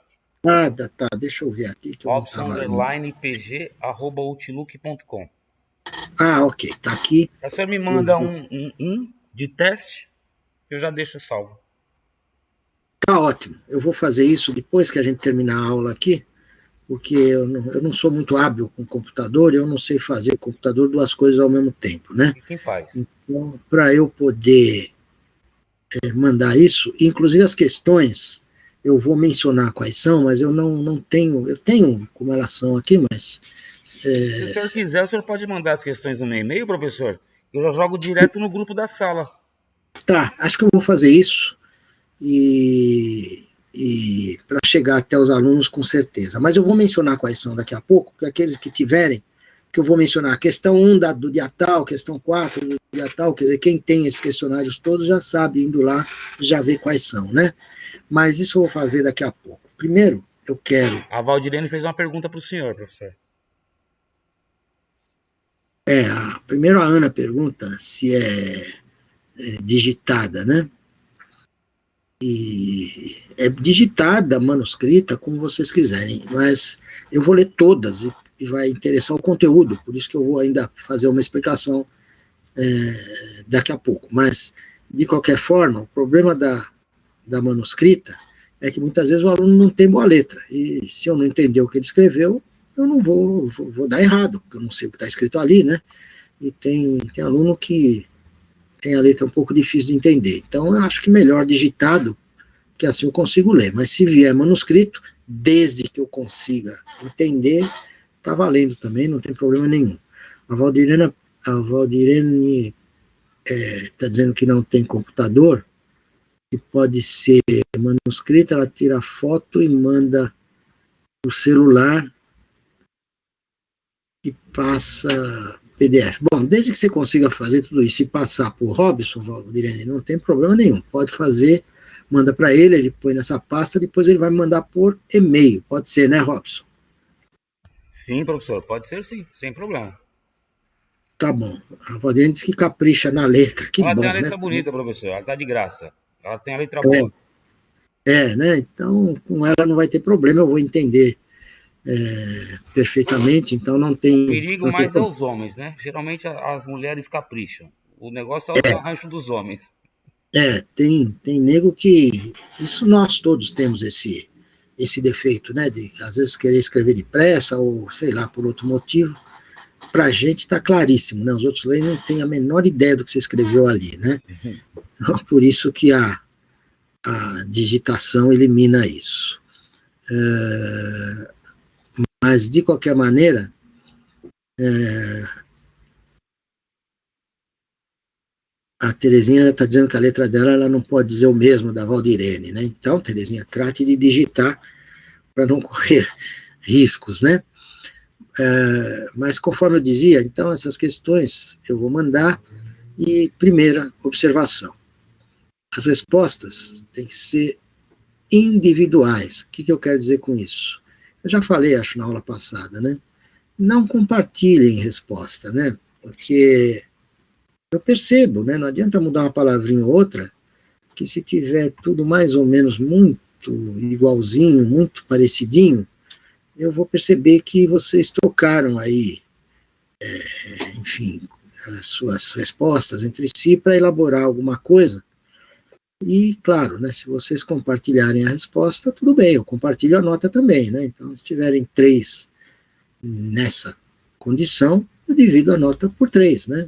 Ah, tá, deixa eu ver aqui. Robson_pg@outlook.com. Ah, ok, tá aqui. Você me manda um de teste, que eu já deixo salvo. Tá ótimo. Eu vou fazer isso depois que a gente terminar a aula aqui, porque eu não sou muito hábil com computador, eu não sei fazer computador 2 coisas ao mesmo tempo, né? E quem faz? Então, para eu poder mandar isso, inclusive as questões, eu vou mencionar quais são, mas eu não tenho, eu tenho como elas são aqui, mas... Se o senhor quiser, o senhor pode mandar as questões no meu e-mail, professor, eu já jogo direto no grupo da sala. Tá, acho que eu vou fazer isso, e para chegar até os alunos com certeza. Mas eu vou mencionar quais são daqui a pouco, porque aqueles que tiverem, que eu vou mencionar, a questão 1 do dia tal, questão 4 do dia tal, quer dizer, quem tem esses questionários todos já sabe, indo lá, já vê quais são, né? Mas isso eu vou fazer daqui a pouco. Primeiro, eu quero... A Valdirene fez uma pergunta para o senhor, professor. Primeiro a Ana pergunta se é digitada, né? E é digitada, manuscrita, como vocês quiserem, mas eu vou ler todas e vai interessar o conteúdo, por isso que eu vou ainda fazer uma explicação daqui a pouco. Mas, de qualquer forma, o problema da manuscrita é que muitas vezes o aluno não tem boa letra, e se eu não entender o que ele escreveu, eu não vou dar errado, porque eu não sei o que está escrito ali, né? E tem aluno que tem a letra um pouco difícil de entender. Então, eu acho que melhor digitado, que assim eu consigo ler. Mas se vier manuscrito, desde que eu consiga entender, está valendo também, não tem problema nenhum. A Valdirene está dizendo que não tem computador, que pode ser manuscrito, ela tira a foto e manda o celular e passa PDF. Bom, desde que você consiga fazer tudo isso e passar por Robson, Valdirene, não tem problema nenhum. Pode fazer, manda para ele põe nessa pasta, depois ele vai me mandar por e-mail. Pode ser, né, Robson? Sim, professor, pode ser sim, sem problema. Tá bom. A Valdirene diz que capricha na letra. Que Ela bom, tem a né? letra bonita, professor, ela tá de graça. Ela tem a letra boa. Né? Então, com ela não vai ter problema, eu vou entender perfeitamente, então não O tem, perigo não tem mais é problema. os homens, né? Geralmente as mulheres capricham. O negócio é os arranjos dos homens. Tem nego que. Isso nós todos temos esse defeito, né? De às vezes querer escrever depressa, ou sei lá, por outro motivo. Para a gente está claríssimo, né? Os outros leem não têm a menor ideia do que você escreveu ali, né? Então, por isso que a digitação elimina isso. Mas, de qualquer maneira, a Terezinha está dizendo que a letra dela ela não pode dizer o mesmo da Valdirene, né? Então, Terezinha, trate de digitar para não correr riscos, né? Mas conforme eu dizia, então essas questões eu vou mandar. E primeira observação, as respostas têm que ser individuais. O que eu quero dizer com isso? Eu já falei, acho, na aula passada, né? Não compartilhem resposta, né? Porque eu percebo, né? Não adianta mudar uma palavrinha ou outra, que se tiver tudo mais ou menos muito igualzinho, muito parecidinho, eu vou perceber que vocês trocaram aí, enfim, as suas respostas entre si para elaborar alguma coisa. E, claro, né, se vocês compartilharem a resposta, tudo bem, eu compartilho a nota também, né? Então, se tiverem 3 nessa condição, eu divido a nota por 3, né?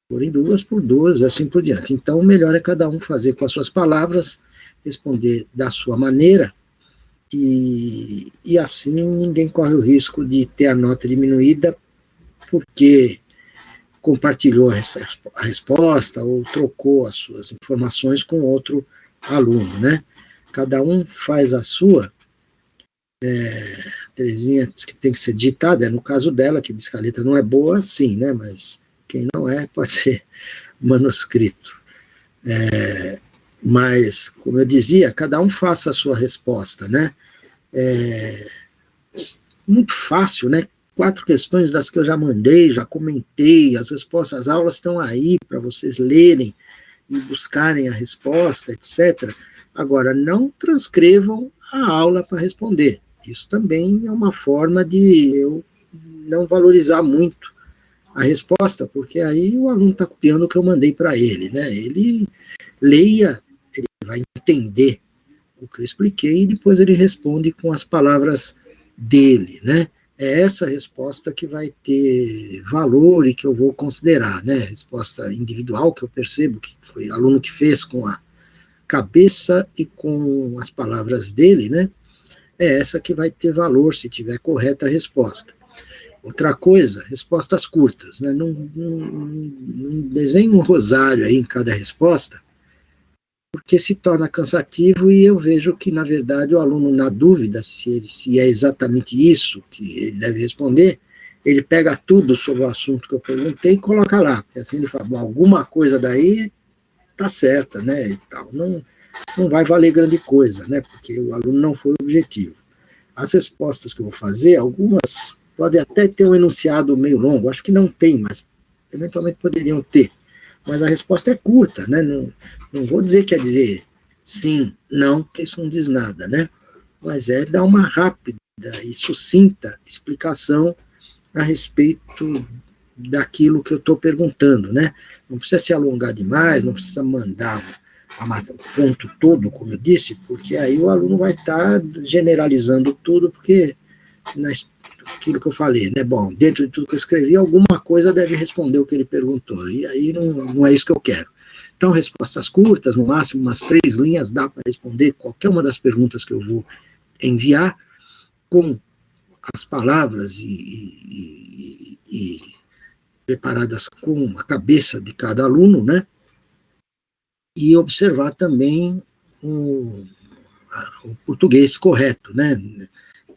Forem 2 por 2, assim por diante. Então, o melhor é cada um fazer com as suas palavras, responder da sua maneira, e assim ninguém corre o risco de ter a nota diminuída porque compartilhou a resposta ou trocou as suas informações com outro aluno, né? Cada um faz a sua. Terezinha diz que tem que ser digitada, no caso dela, que diz que a letra não é boa, sim, né? Mas quem não é, pode ser manuscrito. Mas, como eu dizia, cada um faça a sua resposta, né? Muito fácil, né? 4 questões das que eu já mandei, já comentei, as respostas, as aulas estão aí para vocês lerem e buscarem a resposta, etc. Agora, não transcrevam a aula para responder. Isso também é uma forma de eu não valorizar muito a resposta, porque aí o aluno está copiando o que eu mandei para ele, né? Ele leia, ele vai entender o que eu expliquei e depois ele responde com as palavras dele, né? É essa resposta que vai ter valor e que eu vou considerar, né? Resposta individual, que eu percebo que foi aluno que fez com a cabeça e com as palavras dele, né? É essa que vai ter valor se tiver correta a resposta. Outra coisa, respostas curtas, né? Não desenhe um rosário aí em cada resposta, porque se torna cansativo e eu vejo que, na verdade, o aluno, na dúvida se é exatamente isso que ele deve responder, ele pega tudo sobre o assunto que eu perguntei e coloca lá, porque assim ele fala, bom, alguma coisa daí tá certa, né, e tal. Não vai valer grande coisa, né, porque o aluno não foi objetivo. As respostas que eu vou fazer, algumas podem até ter um enunciado meio longo, acho que não tem, mas eventualmente poderiam ter. Mas a resposta é curta, né? Não vou dizer que quer dizer sim, não, porque isso não diz nada, né? Mas é dar uma rápida e sucinta explicação a respeito daquilo que eu estou perguntando, né? Não precisa se alongar demais, não precisa mandar o ponto todo, como eu disse, porque aí o aluno vai estar generalizando tudo, porque aquilo que eu falei, né? Bom, dentro de tudo que eu escrevi, alguma coisa deve responder o que ele perguntou. E aí não é isso que eu quero. Então, respostas curtas, no máximo umas 3 linhas, dá para responder qualquer uma das perguntas que eu vou enviar, com as palavras e preparadas com a cabeça de cada aluno, né? E observar também o português correto, né?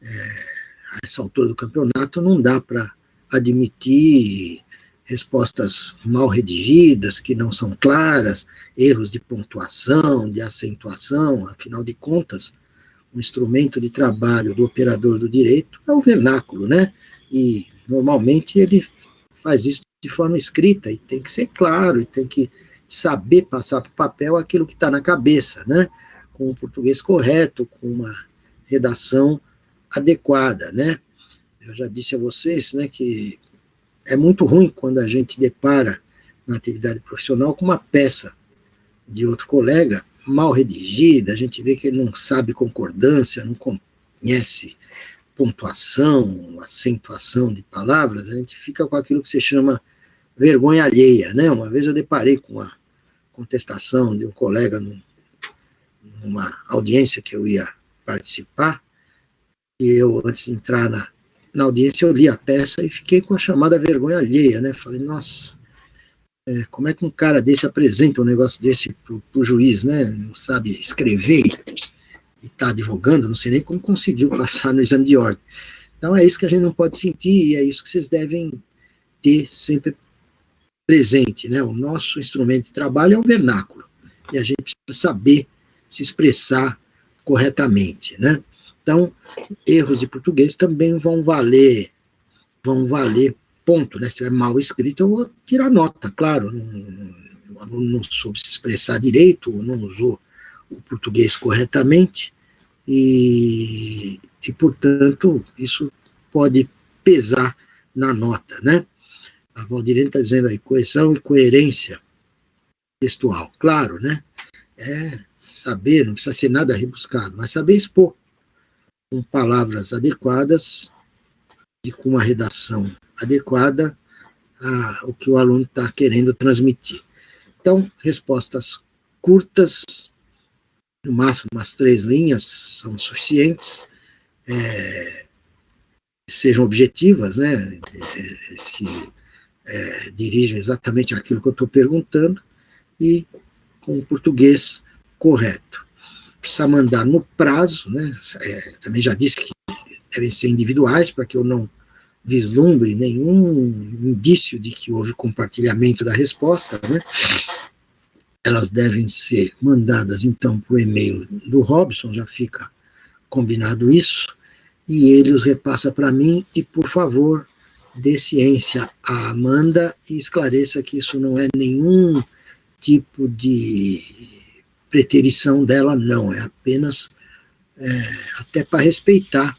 A essa altura do campeonato não dá para admitir respostas mal redigidas, que não são claras, erros de pontuação, de acentuação. Afinal de contas, o instrumento de trabalho do operador do direito é o vernáculo, né? E normalmente ele faz isso de forma escrita, e tem que ser claro, e tem que saber passar para o papel aquilo que está na cabeça, né? Com o português correto, com uma redação adequada, né? Eu já disse a vocês, né, que é muito ruim quando a gente depara na atividade profissional com uma peça de outro colega mal redigida, a gente vê que ele não sabe concordância, não conhece pontuação, acentuação de palavras, a gente fica com aquilo que se chama vergonha alheia, né? Uma vez eu deparei com a contestação de um colega numa audiência que eu ia participar, e eu, antes de entrar na audiência, eu li a peça e fiquei com a chamada vergonha alheia, né? Falei, nossa, como é que um cara desse apresenta um negócio desse pro juiz, né? Não sabe escrever e está advogando, não sei nem como conseguiu passar no exame de ordem. Então é isso que a gente não pode sentir, e é isso que vocês devem ter sempre presente, né? O nosso instrumento de trabalho é o vernáculo, e a gente precisa saber se expressar corretamente, né? Então, erros de português também vão valer ponto, né? Se estiver mal escrito, eu vou tirar nota, claro. O aluno não soube se expressar direito, não usou o português corretamente, e portanto, isso pode pesar na nota, né? A Valdirene está dizendo aí, coesão e coerência textual. Claro, né? Saber, não precisa ser nada rebuscado, mas saber expor com palavras adequadas e com uma redação adequada o que o aluno está querendo transmitir. Então, respostas curtas, no máximo umas 3 linhas, são suficientes, sejam objetivas, né? Se dirigem exatamente àquilo que eu estou perguntando, e com o português correto. Precisa mandar no prazo, né? Também já disse que devem ser individuais, para que eu não vislumbre nenhum indício de que houve compartilhamento da resposta, né? Elas devem ser mandadas, então, para o e-mail do Robson, já fica combinado isso, e ele os repassa para mim, e, por favor, dê ciência à Amanda e esclareça que isso não é nenhum tipo de preterição dela, não, é apenas até para respeitar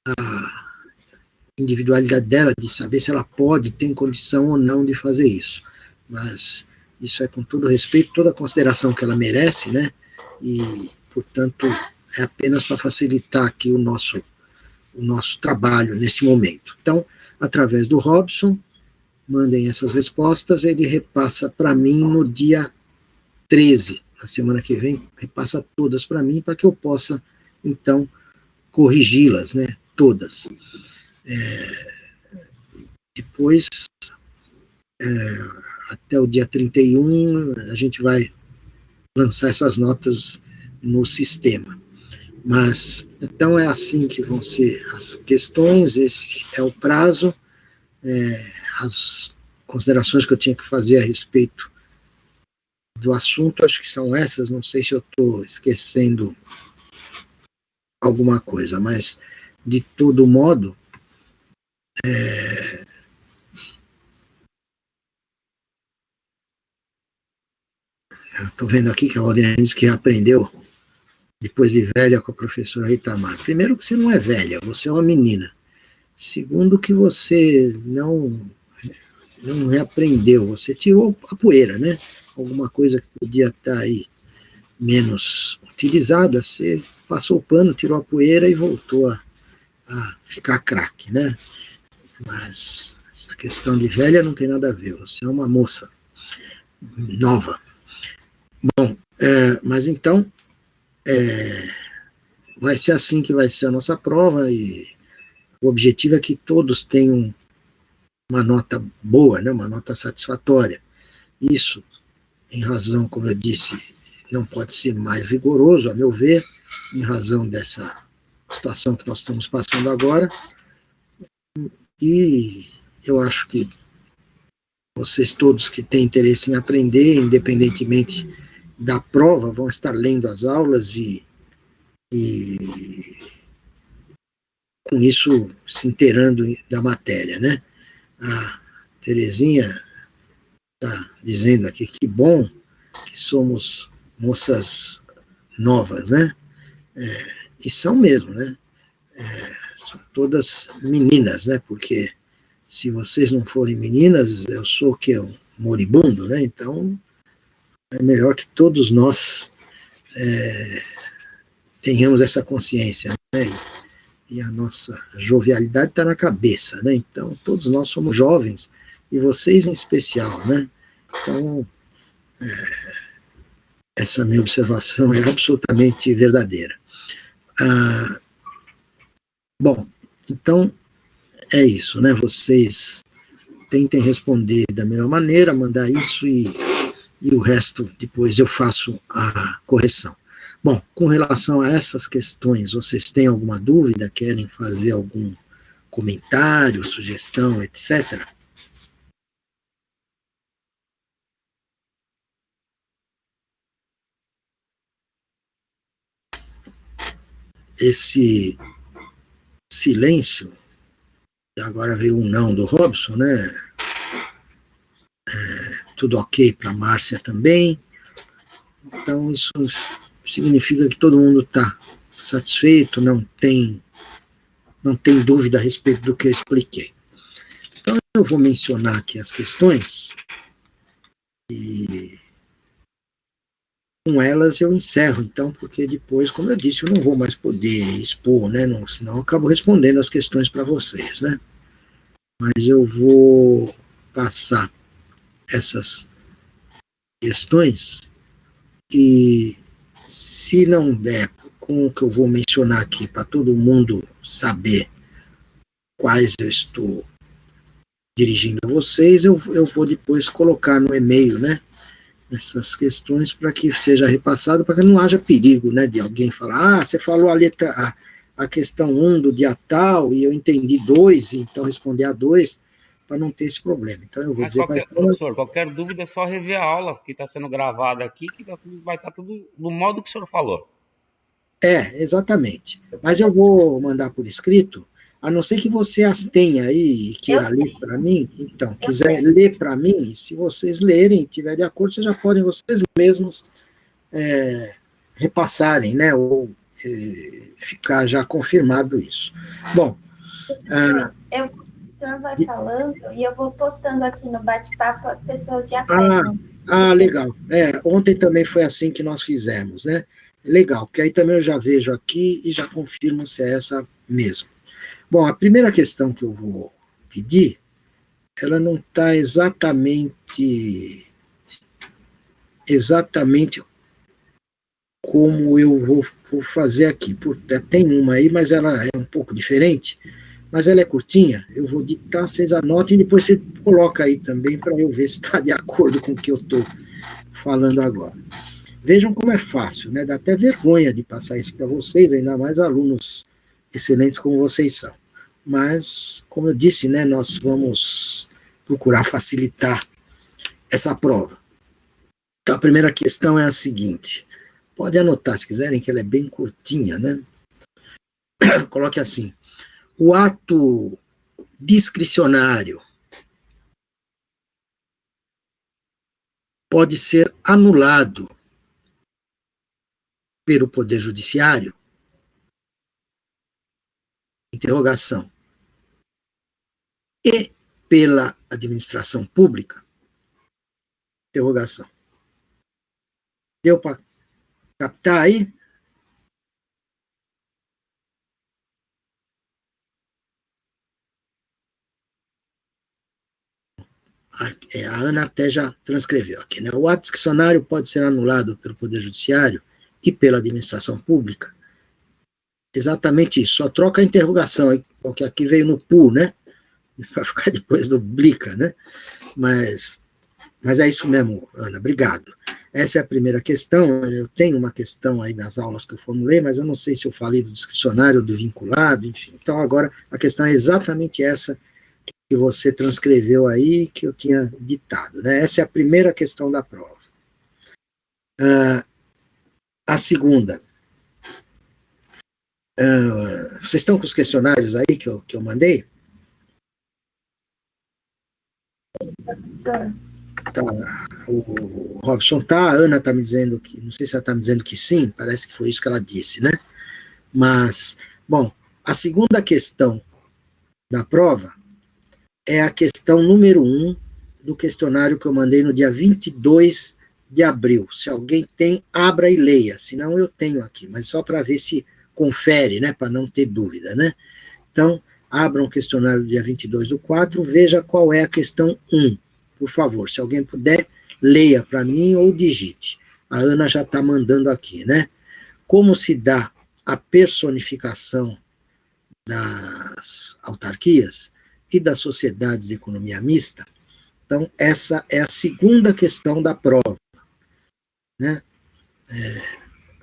a individualidade dela, de saber se ela pode, tem condição ou não de fazer isso. Mas isso é com todo respeito, toda a consideração que ela merece, né? E, portanto, é apenas para facilitar aqui o nosso trabalho nesse momento. Então, através do Robson, mandem essas respostas, ele repassa para mim no dia 13, na semana que vem, repassa todas para mim, para que eu possa, então, corrigi-las, né? Todas. Depois, até o dia 31, a gente vai lançar essas notas no sistema. Mas, então, é assim que vão ser as questões, esse é o prazo, as considerações que eu tinha que fazer a respeito do assunto, acho que são essas, não sei se eu estou esquecendo alguma coisa, mas, de todo modo, estou vendo aqui que a Valdirene disse que aprendeu depois de velha com a professora Itamar. Primeiro que você não é velha, você é uma menina. Segundo que você não reaprendeu, você tirou a poeira, né? Alguma coisa que podia estar aí menos utilizada, você passou o pano, tirou a poeira e voltou a a ficar craque, né? Mas essa questão de velha não tem nada a ver, você é uma moça nova. Bom, mas então, vai ser assim que vai ser a nossa prova, e o objetivo é que todos tenham uma nota boa, né, uma nota satisfatória. Isso, em razão, como eu disse, não pode ser mais rigoroso, a meu ver, em razão dessa situação que nós estamos passando agora, e eu acho que vocês todos que têm interesse em aprender, independentemente da prova, vão estar lendo as aulas e com isso se inteirando da matéria, né? A Terezinha está dizendo aqui que bom que somos moças novas, né? E são mesmo, né? São todas meninas, né? Porque se vocês não forem meninas, eu sou o quê? Um moribundo, né? Então é melhor que todos nós tenhamos essa consciência, né? E a nossa jovialidade está na cabeça, né? Então todos nós somos jovens, e vocês em especial, né? Então essa minha observação é absolutamente verdadeira. Bom, então é isso, né? Vocês tentem responder da melhor maneira, mandar isso, e o resto depois eu faço a correção. Bom, com relação a essas questões, vocês têm alguma dúvida? Querem fazer algum comentário, sugestão, etc.? Esse silêncio, agora veio um não do Robson, né? Tudo ok para a Márcia também. Então, isso significa que todo mundo está satisfeito, não tem dúvida a respeito do que eu expliquei. Então, eu vou mencionar aqui as questões, e com elas eu encerro, então, porque depois, como eu disse, eu não vou mais poder expor, né? Não, senão eu acabo respondendo as questões para vocês, né? Mas eu vou passar essas questões, e se não der com o que eu vou mencionar aqui para todo mundo saber quais eu estou dirigindo a vocês, eu vou depois colocar no e-mail, né, essas questões, para que seja repassado, para que não haja perigo, né, de alguém falar, você falou a questão 1 do dia tal, e eu entendi 2, então responder a 2, para não ter esse problema. Então eu vou Mas dizer para a professor, qualquer dúvida é só rever a aula que está sendo gravada aqui, que vai estar tudo do modo que o senhor falou. exatamente. Mas eu vou mandar por escrito, a não ser que você as tenha aí e queira ler para mim. Então, quiser ler para mim, se vocês lerem e estiver de acordo, vocês já podem vocês mesmos repassarem, né? Ou ficar já confirmado isso. Bom, o senhor vai falando e eu vou postando aqui no bate-papo, as pessoas já pegam. Ah, legal. Ontem também foi assim que nós fizemos, né? Legal, porque aí também eu já vejo aqui e já confirmo se é essa mesmo. Bom, a primeira questão que eu vou pedir, ela não está exatamente como eu vou fazer aqui. Tem uma aí, mas ela é um pouco diferente, mas ela é curtinha. Eu vou ditar, vocês anotem, e depois você coloca aí também para eu ver se está de acordo com o que eu estou falando agora. Vejam como é fácil, né? Dá até vergonha de passar isso para vocês, ainda mais alunos excelentes como vocês são. Mas, como eu disse, né, nós vamos procurar facilitar essa prova. Então, a primeira questão é a seguinte. Pode anotar, se quiserem, que ela é bem curtinha, né? Coloque assim. O ato discricionário pode ser anulado pelo Poder Judiciário? Interrogação. E pela administração pública? Interrogação. Deu para captar aí? a Ana até já transcreveu aqui, né? O ato discricionário pode ser anulado pelo Poder Judiciário e pela administração pública. Exatamente isso, só troca a interrogação, porque aqui veio no PU, né? Vai ficar depois do Blica, né? Mas é isso mesmo, Ana, obrigado. Essa é a primeira questão. Eu tenho uma questão aí das aulas que eu formulei, mas eu não sei se eu falei do discricionário, do vinculado, enfim. Então, agora, a questão é exatamente essa que você transcreveu aí, que eu tinha ditado, né? Essa é a primeira questão da prova. A segunda. Vocês estão com os questionários aí que eu mandei? Tá, o Robson tá, a Ana está me dizendo que, não sei se ela está me dizendo que sim, parece que foi isso que ela disse, né? Mas, bom, a segunda questão da prova é a questão número 1 do questionário que eu mandei no dia 22 de abril. Se alguém tem, abra e leia, senão eu tenho aqui, mas só para ver se confere, né, para não ter dúvida, né? Então, abra um questionário do dia 22/4, veja qual é a questão 1. Por favor, se alguém puder, leia para mim ou digite. A Ana já está mandando aqui, né? Como se dá a personificação das autarquias e das sociedades de economia mista? Então, essa é a segunda questão da prova, né?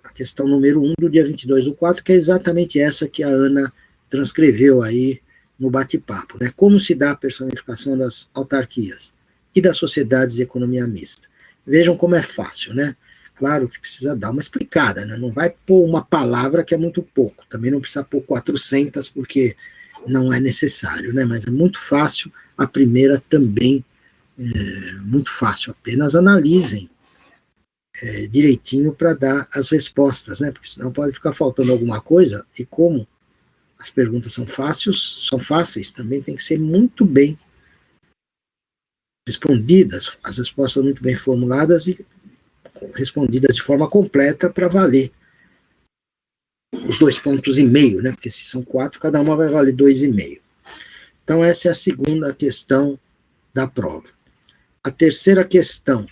A questão número 1 do dia 22/4, que é exatamente essa que a Ana transcreveu aí no bate-papo, né? Como se dá a personificação das autarquias e das sociedades de economia mista. Vejam como é fácil, né? Claro que precisa dar uma explicada, né? Não vai pôr uma palavra que é muito pouco, também não precisa pôr 400, porque não é necessário, né? Mas é muito fácil, a primeira também é muito fácil, apenas analisem direitinho para dar as respostas, né? Porque senão pode ficar faltando alguma coisa, e como as perguntas são fáceis, também tem que ser muito bem respondidas, as respostas são muito bem formuladas e respondidas de forma completa para valer os 2,5 pontos, né? Porque se são 4, cada uma vai valer 2,5. Então, essa é a segunda questão da prova. A terceira questão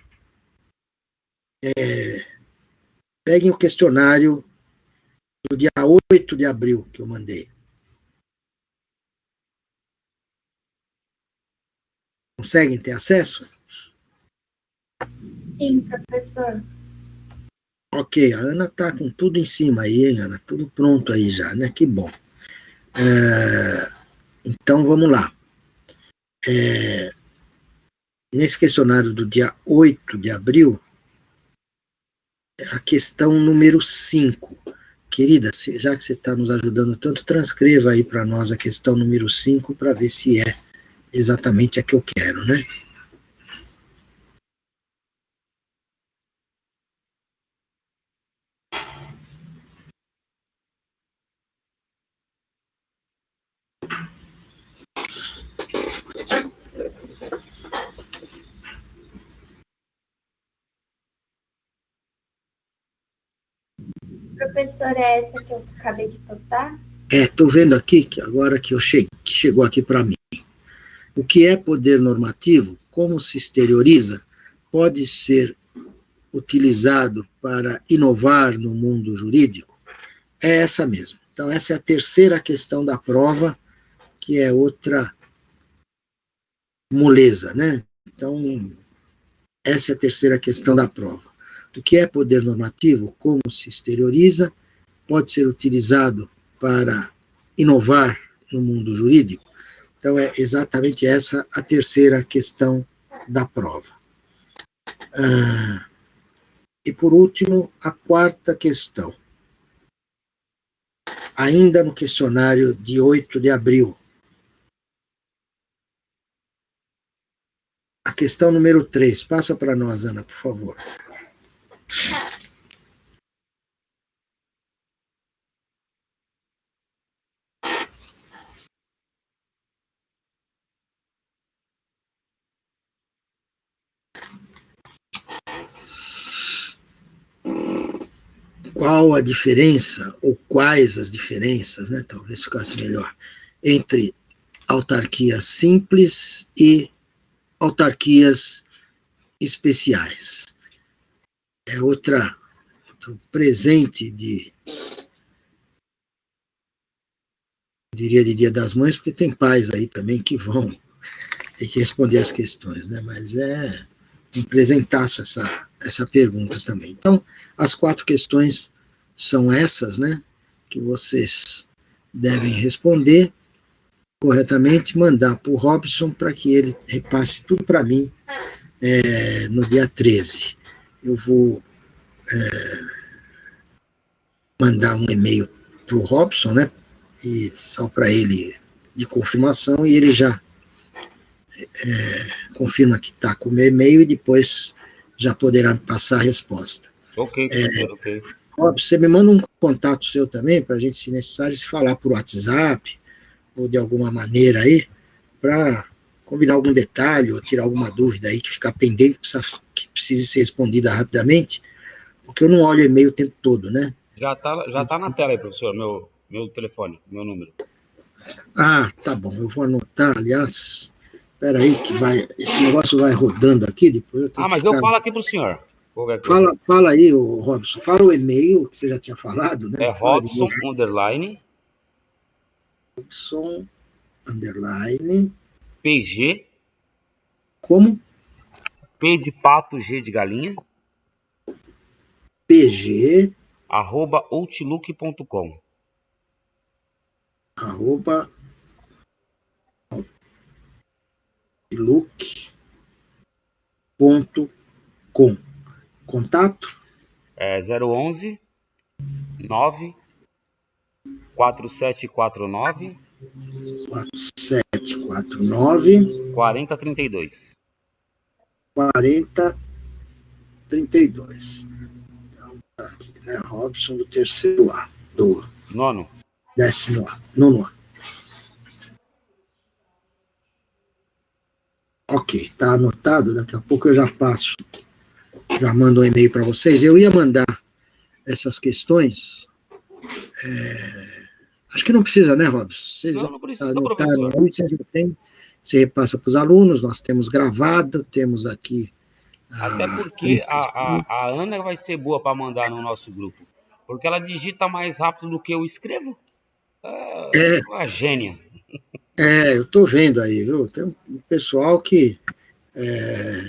peguem o questionário do dia 8 de abril que eu mandei. Conseguem ter acesso? Sim, professor. Ok, a Ana está com tudo em cima aí, hein, Ana? Tudo pronto aí já, né? Que bom. Então, vamos lá. Nesse questionário do dia 8 de abril, a questão número 5. Querida, já que você está nos ajudando tanto, transcreva aí para nós a questão número 5 para ver se é exatamente a que eu quero, né? Professor, é essa que eu acabei de postar? Estou vendo aqui, que agora que que chegou aqui para mim. O que é poder normativo, como se exterioriza, pode ser utilizado para inovar no mundo jurídico? É essa mesmo. Então, essa é a terceira questão da prova, que é outra moleza, né? Então, essa é a terceira questão da prova. O que é poder normativo, como se exterioriza, pode ser utilizado para inovar no mundo jurídico? Então, é exatamente essa a terceira questão da prova. E, por último, a quarta questão. Ainda no questionário de 8 de abril. A questão número 3. Passa para nós, Ana, por favor. Qual a diferença, ou quais as diferenças, né, talvez ficasse melhor, entre autarquia simples e autarquias especiais. É outro presente diria de Dia das Mães, porque tem pais aí também que vão ter que responder as questões, né? Mas é um presentaço essa pergunta também. Então, as 4 questões são essas, né? Que vocês devem responder corretamente, mandar para o Robson para que ele repasse tudo para mim no dia 13. Eu vou mandar um e-mail para o Robson, né? E só para ele de confirmação, e ele já confirma que está com o meu e-mail e depois já poderá me passar a resposta. Ok, professor, ok. Robson, você me manda um contato seu também, para a gente, se necessário, se falar por WhatsApp ou de alguma maneira aí, para combinar algum detalhe ou tirar alguma dúvida aí que ficar pendente, que precise ser respondida rapidamente, porque eu não olho e-mail o tempo todo, né? Já tá na tela aí, professor, meu telefone, meu número. Ah, tá bom, eu vou anotar, aliás, espera aí que esse negócio vai rodando aqui, depois eu tenho mas que ficar... eu falo aqui pro senhor. Qualquer coisa. Fala aí, Robson, fala o e-mail que você já tinha falado, né? É Fala de novo. Robson, underline, Robson, underline, PG, como? P de pato, G de galinha, PG, @outlook.com. arroba, outlook.com. Contato? 011 9 4749 4749 4032. 4032. Então, tá aqui, né? Robson do terceiro A, do Nono. 10º A, nono A. Ok, tá anotado, daqui a pouco eu já passo, já mando um e-mail para vocês. Eu ia mandar essas questões, acho que não precisa, né, Robson? Vocês já Não precisa, anotaram professor. aí, você já tem, você repassa para os alunos, nós temos gravado, temos aqui... Até porque a Ana vai ser boa para mandar no nosso grupo. Porque ela digita mais rápido do que eu escrevo. É uma gênia. Eu estou vendo aí, viu? Tem um pessoal que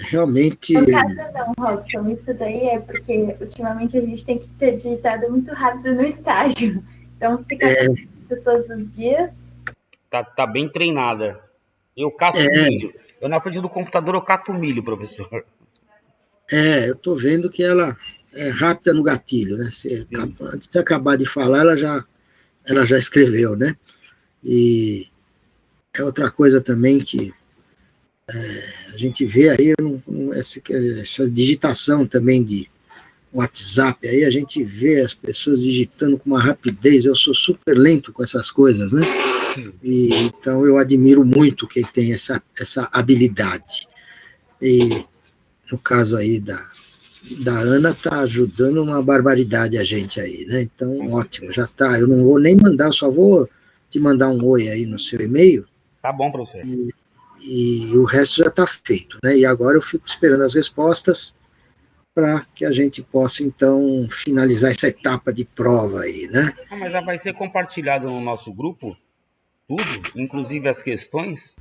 realmente... No caso não, Robson, isso daí é porque ultimamente a gente tem que ter digitado muito rápido no estágio. Então fica isso todos os dias. Tá bem treinada. Eu caço milho. Eu na frente do computador eu cato milho, professor. Eu estou vendo que ela é rápida no gatilho, né? Antes de acabar de falar, ela já escreveu, né? E é outra coisa também que a gente vê aí, essa digitação também de WhatsApp, aí a gente vê as pessoas digitando com uma rapidez, eu sou super lento com essas coisas, né? E, então eu admiro muito quem tem essa habilidade. E no caso aí da Ana, está ajudando uma barbaridade a gente aí, né? Então, ótimo, já está. Eu não vou nem mandar, só vou te mandar um oi aí no seu e-mail. Tá bom, professor. E o resto já está feito, né? E agora eu fico esperando as respostas para que a gente possa, então, finalizar essa etapa de prova aí, né? Mas já vai ser compartilhado no nosso grupo, tudo, inclusive as questões.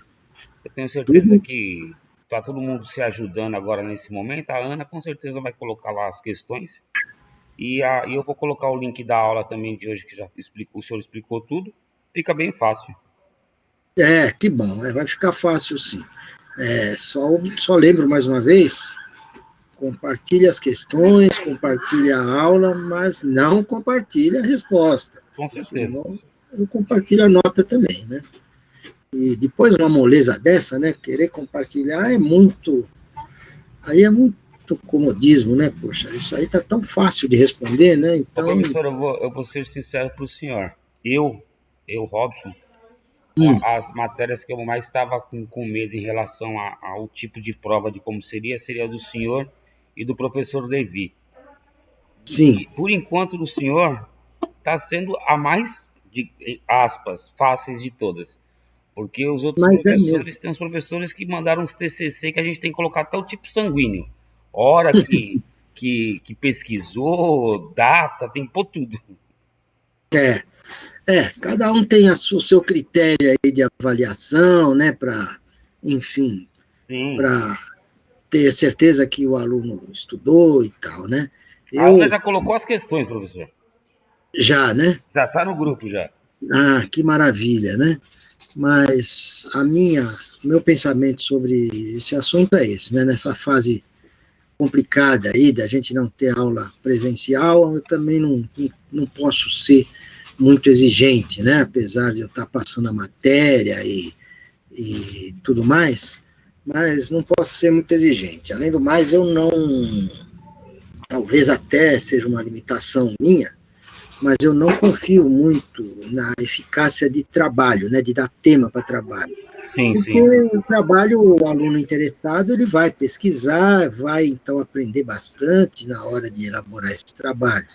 Eu tenho certeza que tá todo mundo se ajudando agora nesse momento. A Ana com certeza vai colocar lá as questões. E eu vou colocar o link da aula também de hoje, que o senhor explicou tudo. Fica bem fácil. Que bom, vai ficar fácil sim. Só lembro mais uma vez, compartilhe as questões, compartilhe a aula, mas não compartilhe a resposta. Com certeza. Senão, eu compartilho a nota também, né? E depois uma moleza dessa, né? Querer compartilhar aí é muito comodismo, né? Poxa, isso aí tá tão fácil de responder, né? Então... Professor, eu vou ser sincero para o senhor. Eu, Robson, as matérias que eu mais estava com medo em relação ao tipo de prova de como seria a do senhor e do professor Levi. Sim. E, por enquanto, do senhor está sendo a mais, de aspas, fáceis de todas. Porque os outros Mas é mesmo. professores, tem uns professores que mandaram uns TCC que a gente tem que colocar até o tipo sanguíneo. Hora que pesquisou, data, tem que pôr tudo. Cada um tem o seu critério aí de avaliação, né, para, enfim, Sim. para ter certeza que o aluno estudou e tal, né? A Ana Eu já colocou as questões, professor. já, né? Já está no grupo já. Ah, que maravilha, né? Mas meu pensamento sobre esse assunto é esse, né? Nessa fase complicada aí da gente não ter aula presencial, eu também não posso ser muito exigente, né? Apesar de eu estar passando a matéria e tudo mais, mas não posso ser muito exigente. Além do mais, eu não, talvez até seja uma limitação minha, mas eu não confio muito na eficácia de trabalho, né? De dar tema para trabalho. Sim, Porque sim. o trabalho, o aluno interessado, ele vai pesquisar, vai então aprender bastante na hora de elaborar esse trabalho.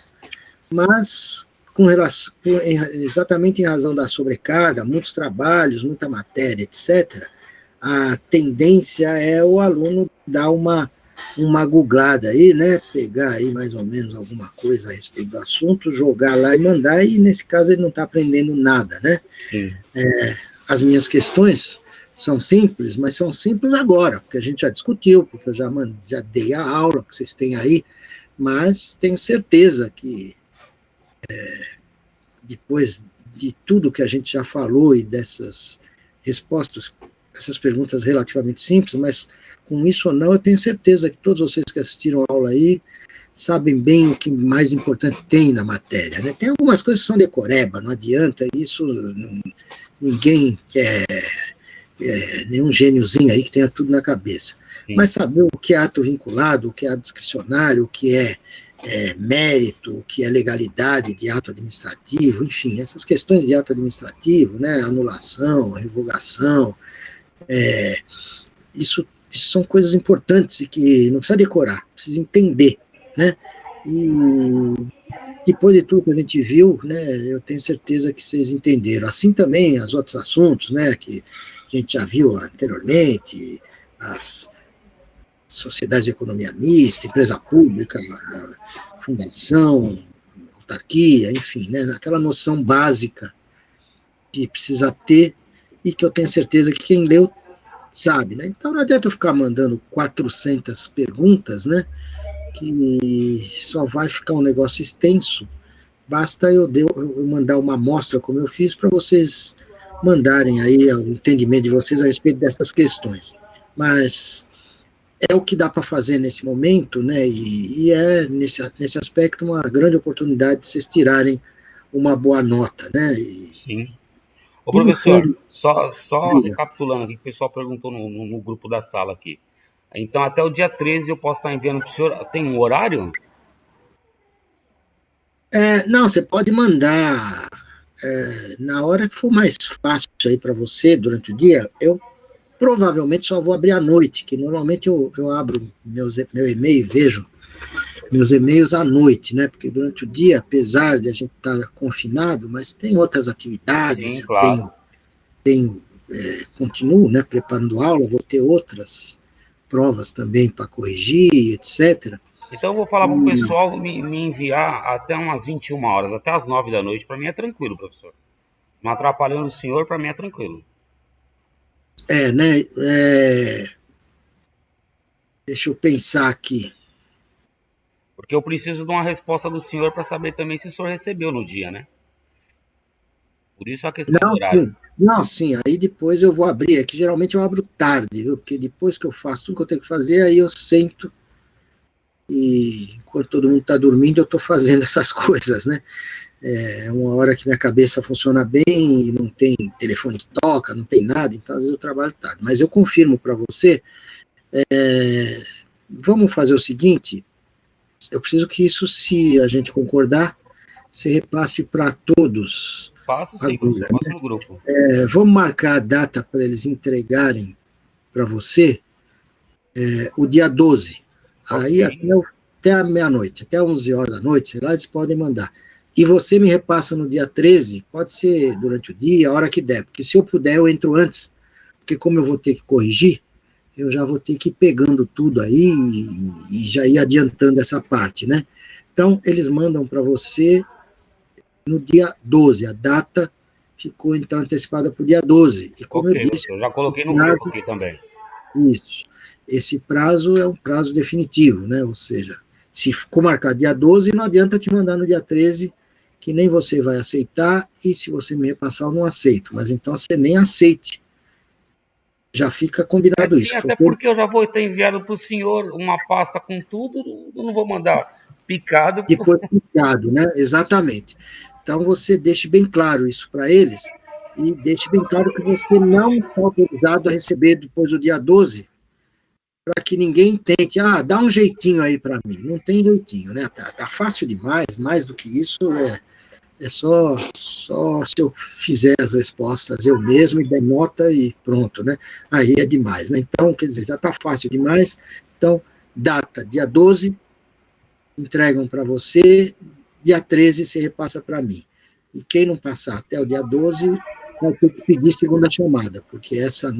Mas, exatamente em razão da sobrecarga, muitos trabalhos, muita matéria, etc., a tendência é o aluno dar uma googlada aí, né? Pegar aí mais ou menos alguma coisa a respeito do assunto, jogar lá e mandar, e nesse caso ele não está aprendendo nada, né? Sim. As minhas questões são simples, mas são simples agora, porque a gente já discutiu, porque eu já dei a aula que vocês têm aí, mas tenho certeza que depois de tudo que a gente já falou e dessas respostas, essas perguntas relativamente simples, mas com isso ou não, eu tenho certeza que todos vocês que assistiram a aula aí sabem bem o que mais importante tem na matéria, né? Tem algumas coisas que são decoreba, não adianta, isso ninguém quer nenhum gêniozinho aí que tenha tudo na cabeça. Sim. Mas saber o que é ato vinculado, o que é ato discricionário, o que é mérito, o que é legalidade de ato administrativo, enfim, essas questões de ato administrativo, né, anulação, revogação, isso são coisas importantes e que não precisa decorar, precisa entender, né? E depois de tudo que a gente viu, né, eu tenho certeza que vocês entenderam. Assim também os outros assuntos, né, que a gente já viu anteriormente, as sociedades de economia mista, empresa pública, fundação, autarquia, enfim, né, aquela noção básica que precisa ter e que eu tenho certeza que quem leu sabe, né? Então não adianta eu ficar mandando 400 perguntas, né, que só vai ficar um negócio extenso. Basta eu mandar uma amostra, como eu fiz, para vocês mandarem aí o entendimento de vocês a respeito dessas questões. Mas é o que dá para fazer nesse momento, né? E é, nesse aspecto, uma grande oportunidade de vocês tirarem uma boa nota, né? Sim. Ô, E no professor, fundo, só recapitulando aqui, o pessoal perguntou no grupo da sala aqui. Então, até o dia 13 eu posso estar enviando para o senhor. Tem um horário? não, você pode mandar na hora que for mais fácil aí para você, durante o dia. Eu provavelmente só vou abrir à noite, que normalmente eu abro meu e-mail, vejo meus e-mails à noite, né? Porque durante o dia, apesar de a gente estar confinado, mas tem outras atividades, Sim, eu claro. continuo, né, preparando aula, vou ter outras provas também para corrigir, etc. Então eu vou falar para o pessoal me enviar até umas 21 horas, até as 9 da noite. Para mim é tranquilo, professor. Não atrapalhando o senhor, para mim é tranquilo. Né? Deixa eu pensar aqui. Porque eu preciso de uma resposta do senhor para saber também se o senhor recebeu no dia, né? Por isso a questão do Não, horário. sim. Não, sim, aí depois eu vou abrir. É que geralmente eu abro tarde, viu? Porque depois que eu faço tudo que eu tenho que fazer, aí eu sento e enquanto todo mundo está dormindo, eu estou fazendo essas coisas, né? É uma hora que minha cabeça funciona bem e não tem telefone que toca, não tem nada, então às vezes eu trabalho tarde. Mas eu confirmo para você, vamos fazer o seguinte, eu preciso que isso, se a gente concordar, se repasse para todos. Faço sim, Agora, professor. Faço no grupo. vamos marcar a data para eles entregarem para você o dia 12. Aí Ok. até a meia-noite, até 11 horas da noite, sei lá, eles podem mandar. e você me repassa no dia 13, pode ser durante o dia, a hora que der, porque se eu puder eu entro antes, porque como eu vou ter que corrigir, eu já vou ter que ir pegando tudo aí e já ir adiantando essa parte, né? Então, eles mandam para você no dia 12, a data ficou então antecipada para o dia 12, e como eu Ok, disse, eu já coloquei no prazo, grupo aqui também. isso, esse prazo é um prazo definitivo, né? Ou seja, se ficou marcado dia 12, não adianta te mandar no dia 13, que nem você vai aceitar, e se você me repassar, eu não aceito. Mas então você nem aceite. Já fica É combinado sim, isso. até porque eu já vou ter enviado para o senhor uma pasta com tudo, eu não vou mandar picado. Depois picado, né? Exatamente. Então você deixe bem claro isso para eles, e deixe bem claro que você não está autorizado a receber depois do dia 12, para que ninguém tente, dá um jeitinho aí para mim. Não tem jeitinho, né? Tá fácil demais, mais do que isso, é só se eu fizer as respostas eu mesmo e der nota e pronto, né? Aí é demais, né? Então, quer dizer, já está fácil demais. Então, data, dia 12, entregam para você, dia 13 você repassa para mim. E quem não passar até o dia 12 vai ter que pedir segunda chamada, porque essa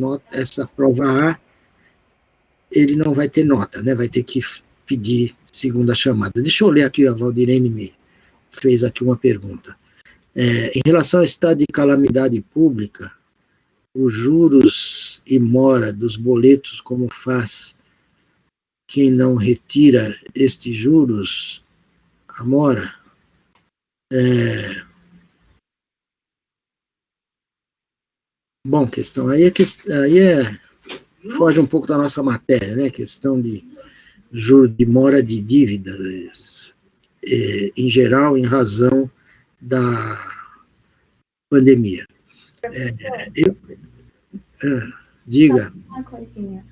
prova A, ele não vai ter nota, né? Vai ter que pedir segunda chamada. Deixa eu ler aqui, a Valdirene me fez aqui uma pergunta. Em relação ao estado de calamidade pública, os juros e mora dos boletos, como faz quem não retira estes juros, a mora? Bom, questão foge um pouco da nossa matéria, né? Questão de juros de mora de dívidas, em geral, em razão da pandemia. Eu, diga. Uma coisinha.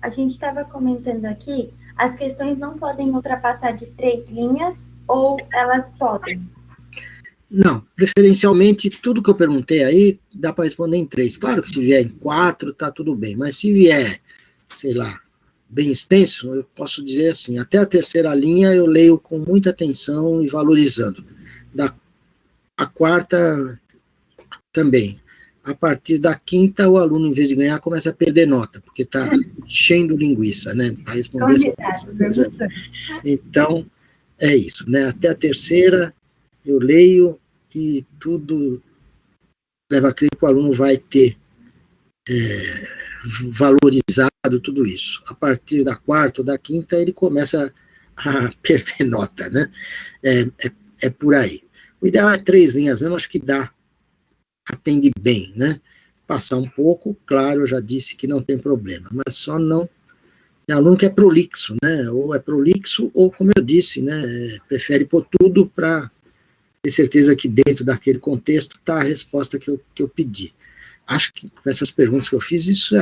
A gente estava comentando aqui, as questões não podem ultrapassar de 3 linhas ou elas podem? Não, preferencialmente, tudo que eu perguntei aí, dá para responder em 3. Claro que se vier em 4, tá tudo bem, mas se vier, sei lá, bem extenso, eu posso dizer assim, até a terceira linha eu leio com muita atenção e valorizando. A quarta também. A partir da quinta, o aluno, em vez de ganhar, começa a perder nota, porque está enchendo linguiça, né, para responder essas coisas. Então, é isso, né? Até a terceira, eu leio e tudo leva a crer que o aluno vai ter valorizado tudo isso. A partir da quarta ou da quinta, ele começa a perder nota, né? É por aí. O ideal é 3 linhas mesmo, acho que atende bem, né? Passar um pouco, claro, eu já disse que não tem problema, mas só não. Tem aluno que é prolixo, né? Ou é prolixo, ou, como eu disse, né? Prefere pôr tudo para ter certeza que dentro daquele contexto está a resposta que eu pedi. Acho que com essas perguntas que eu fiz, isso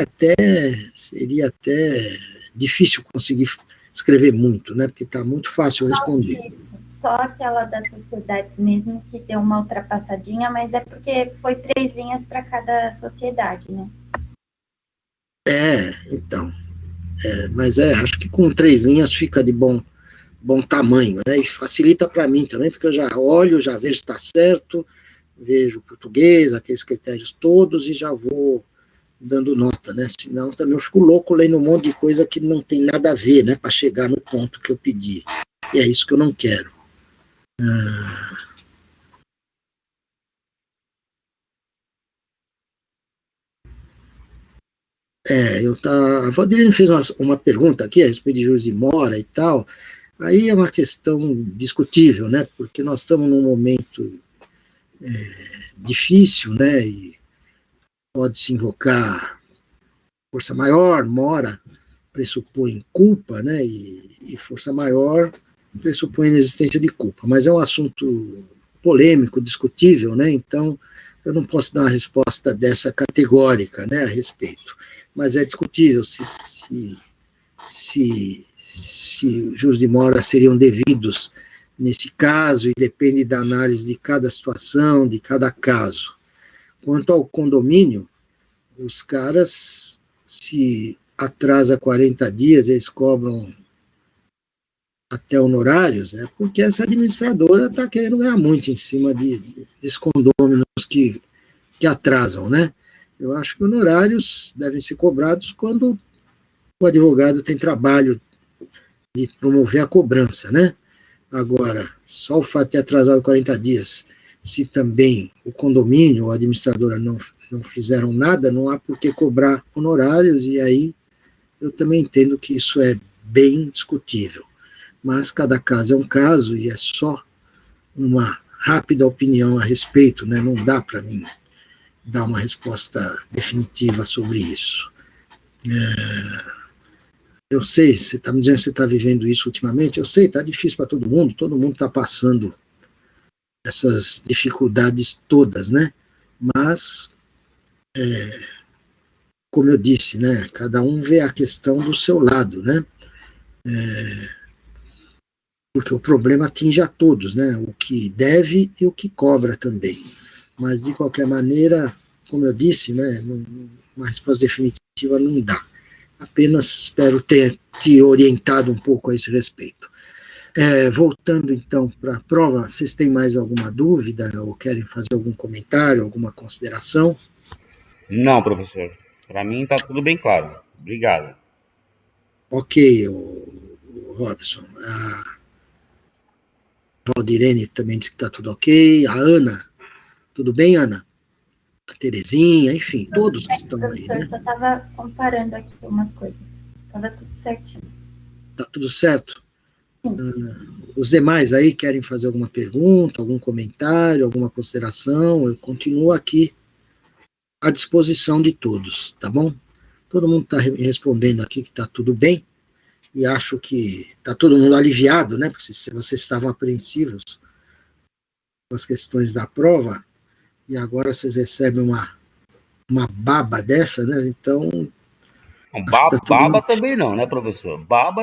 seria até difícil conseguir escrever muito, né? Porque está muito fácil responder. Só aquela das sociedades mesmo que deu uma ultrapassadinha, mas é porque foi 3 linhas para cada sociedade, né? Então. Mas acho que com 3 linhas fica de bom tamanho, né? E facilita para mim também, porque eu já olho, já vejo se está certo, vejo português, aqueles critérios todos, e já vou dando nota, né? Senão também eu fico louco lendo um monte de coisa que não tem nada a ver, né? Para chegar no ponto que eu pedi. E é isso que eu não quero. A Valdirene fez uma pergunta aqui a respeito de juros de mora e tal. Aí é uma questão discutível, né? Porque nós estamos num momento difícil, né? E pode-se invocar força maior, mora pressupõe culpa, né? E força maior pressupõe a existência de culpa. Mas é um assunto polêmico, discutível, né? Então eu não posso dar uma resposta dessa categórica, né, a respeito. Mas é discutível se juros de mora seriam devidos nesse caso, e depende da análise de cada situação, de cada caso. Quanto ao condomínio, os caras, se atrasa 40 dias, eles cobram até honorários, é porque essa administradora está querendo ganhar muito em cima desses condôminos que atrasam, né? Eu acho que honorários devem ser cobrados quando o advogado tem trabalho de promover a cobrança, né? Agora, só o fato de ter atrasado 40 dias, se também o condomínio ou a administradora não fizeram nada, não há por que cobrar honorários, e aí eu também entendo que isso é bem discutível. Mas cada caso é um caso e é só uma rápida opinião a respeito, né? Não dá para mim dar uma resposta definitiva sobre isso. Eu sei, você está me dizendo que você está vivendo isso ultimamente, eu sei, está difícil para todo mundo está passando essas dificuldades todas, né? Mas, como eu disse, né? Cada um vê a questão do seu lado, né? Porque o problema atinge a todos, né? O que deve e o que cobra também. Mas, de qualquer maneira, como eu disse, né? Uma resposta definitiva não dá. Apenas espero ter te orientado um pouco a esse respeito. Voltando, então, para a prova, vocês têm mais alguma dúvida ou querem fazer algum comentário, alguma consideração? Não, professor. Para mim está tudo bem claro. Obrigado. Ok, o Robson. A Valdirene também disse que está tudo ok. A Ana, tudo bem, Ana? A Terezinha, enfim, todos que estão aí, Professor, né? só estava comparando aqui umas coisas. Estava tudo certinho. Está tudo certo? Os demais aí querem fazer alguma pergunta, algum comentário, alguma consideração? Eu continuo aqui à disposição de todos, tá bom? Todo mundo está respondendo aqui que está tudo bem, e acho que está todo mundo aliviado, né? Porque se vocês estavam apreensivos com as questões da prova, e agora vocês recebem uma baba dessa, né? Então, Baba também não, né, professor? Baba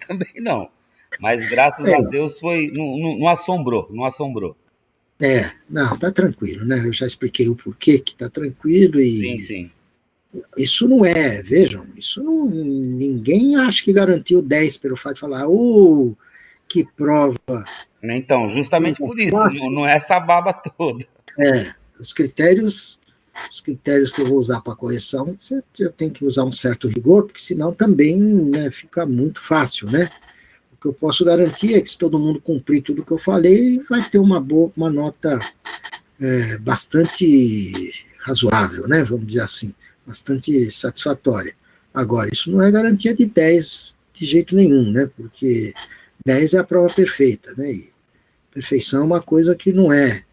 também não. Mas graças a Deus não assombrou, não assombrou. Não, tá tranquilo, né? Eu já expliquei o porquê que tá tranquilo Sim. Isso não vejam, ninguém acha que garantiu 10 pelo fato de falar, que prova. Então, justamente por isso, não é essa baba toda. Os critérios que eu vou usar para correção, você tem que usar um certo rigor, porque senão também, né, fica muito fácil, né? O que eu posso garantir é que se todo mundo cumprir tudo que eu falei, vai ter uma nota bastante razoável, né? Vamos dizer assim, bastante satisfatória. Agora, isso não é garantia de 10 de jeito nenhum, né? Porque 10 é a prova perfeita, né? E perfeição é uma coisa que não é,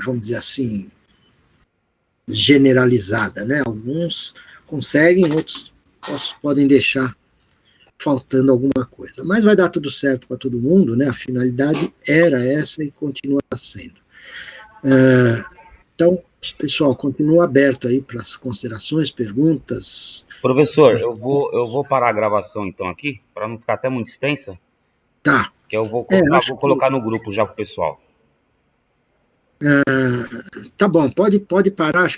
vamos dizer assim, generalizada, né? Alguns conseguem, outros podem deixar faltando alguma coisa. Mas vai dar tudo certo para todo mundo, né? A finalidade era essa e continua sendo. Então, pessoal, continua aberto aí para as considerações, perguntas. Professor, eu vou parar a gravação então aqui, para não ficar até muito extensa. Tá. Que eu vou colocar no grupo já para o pessoal. Tá bom, pode parar, acho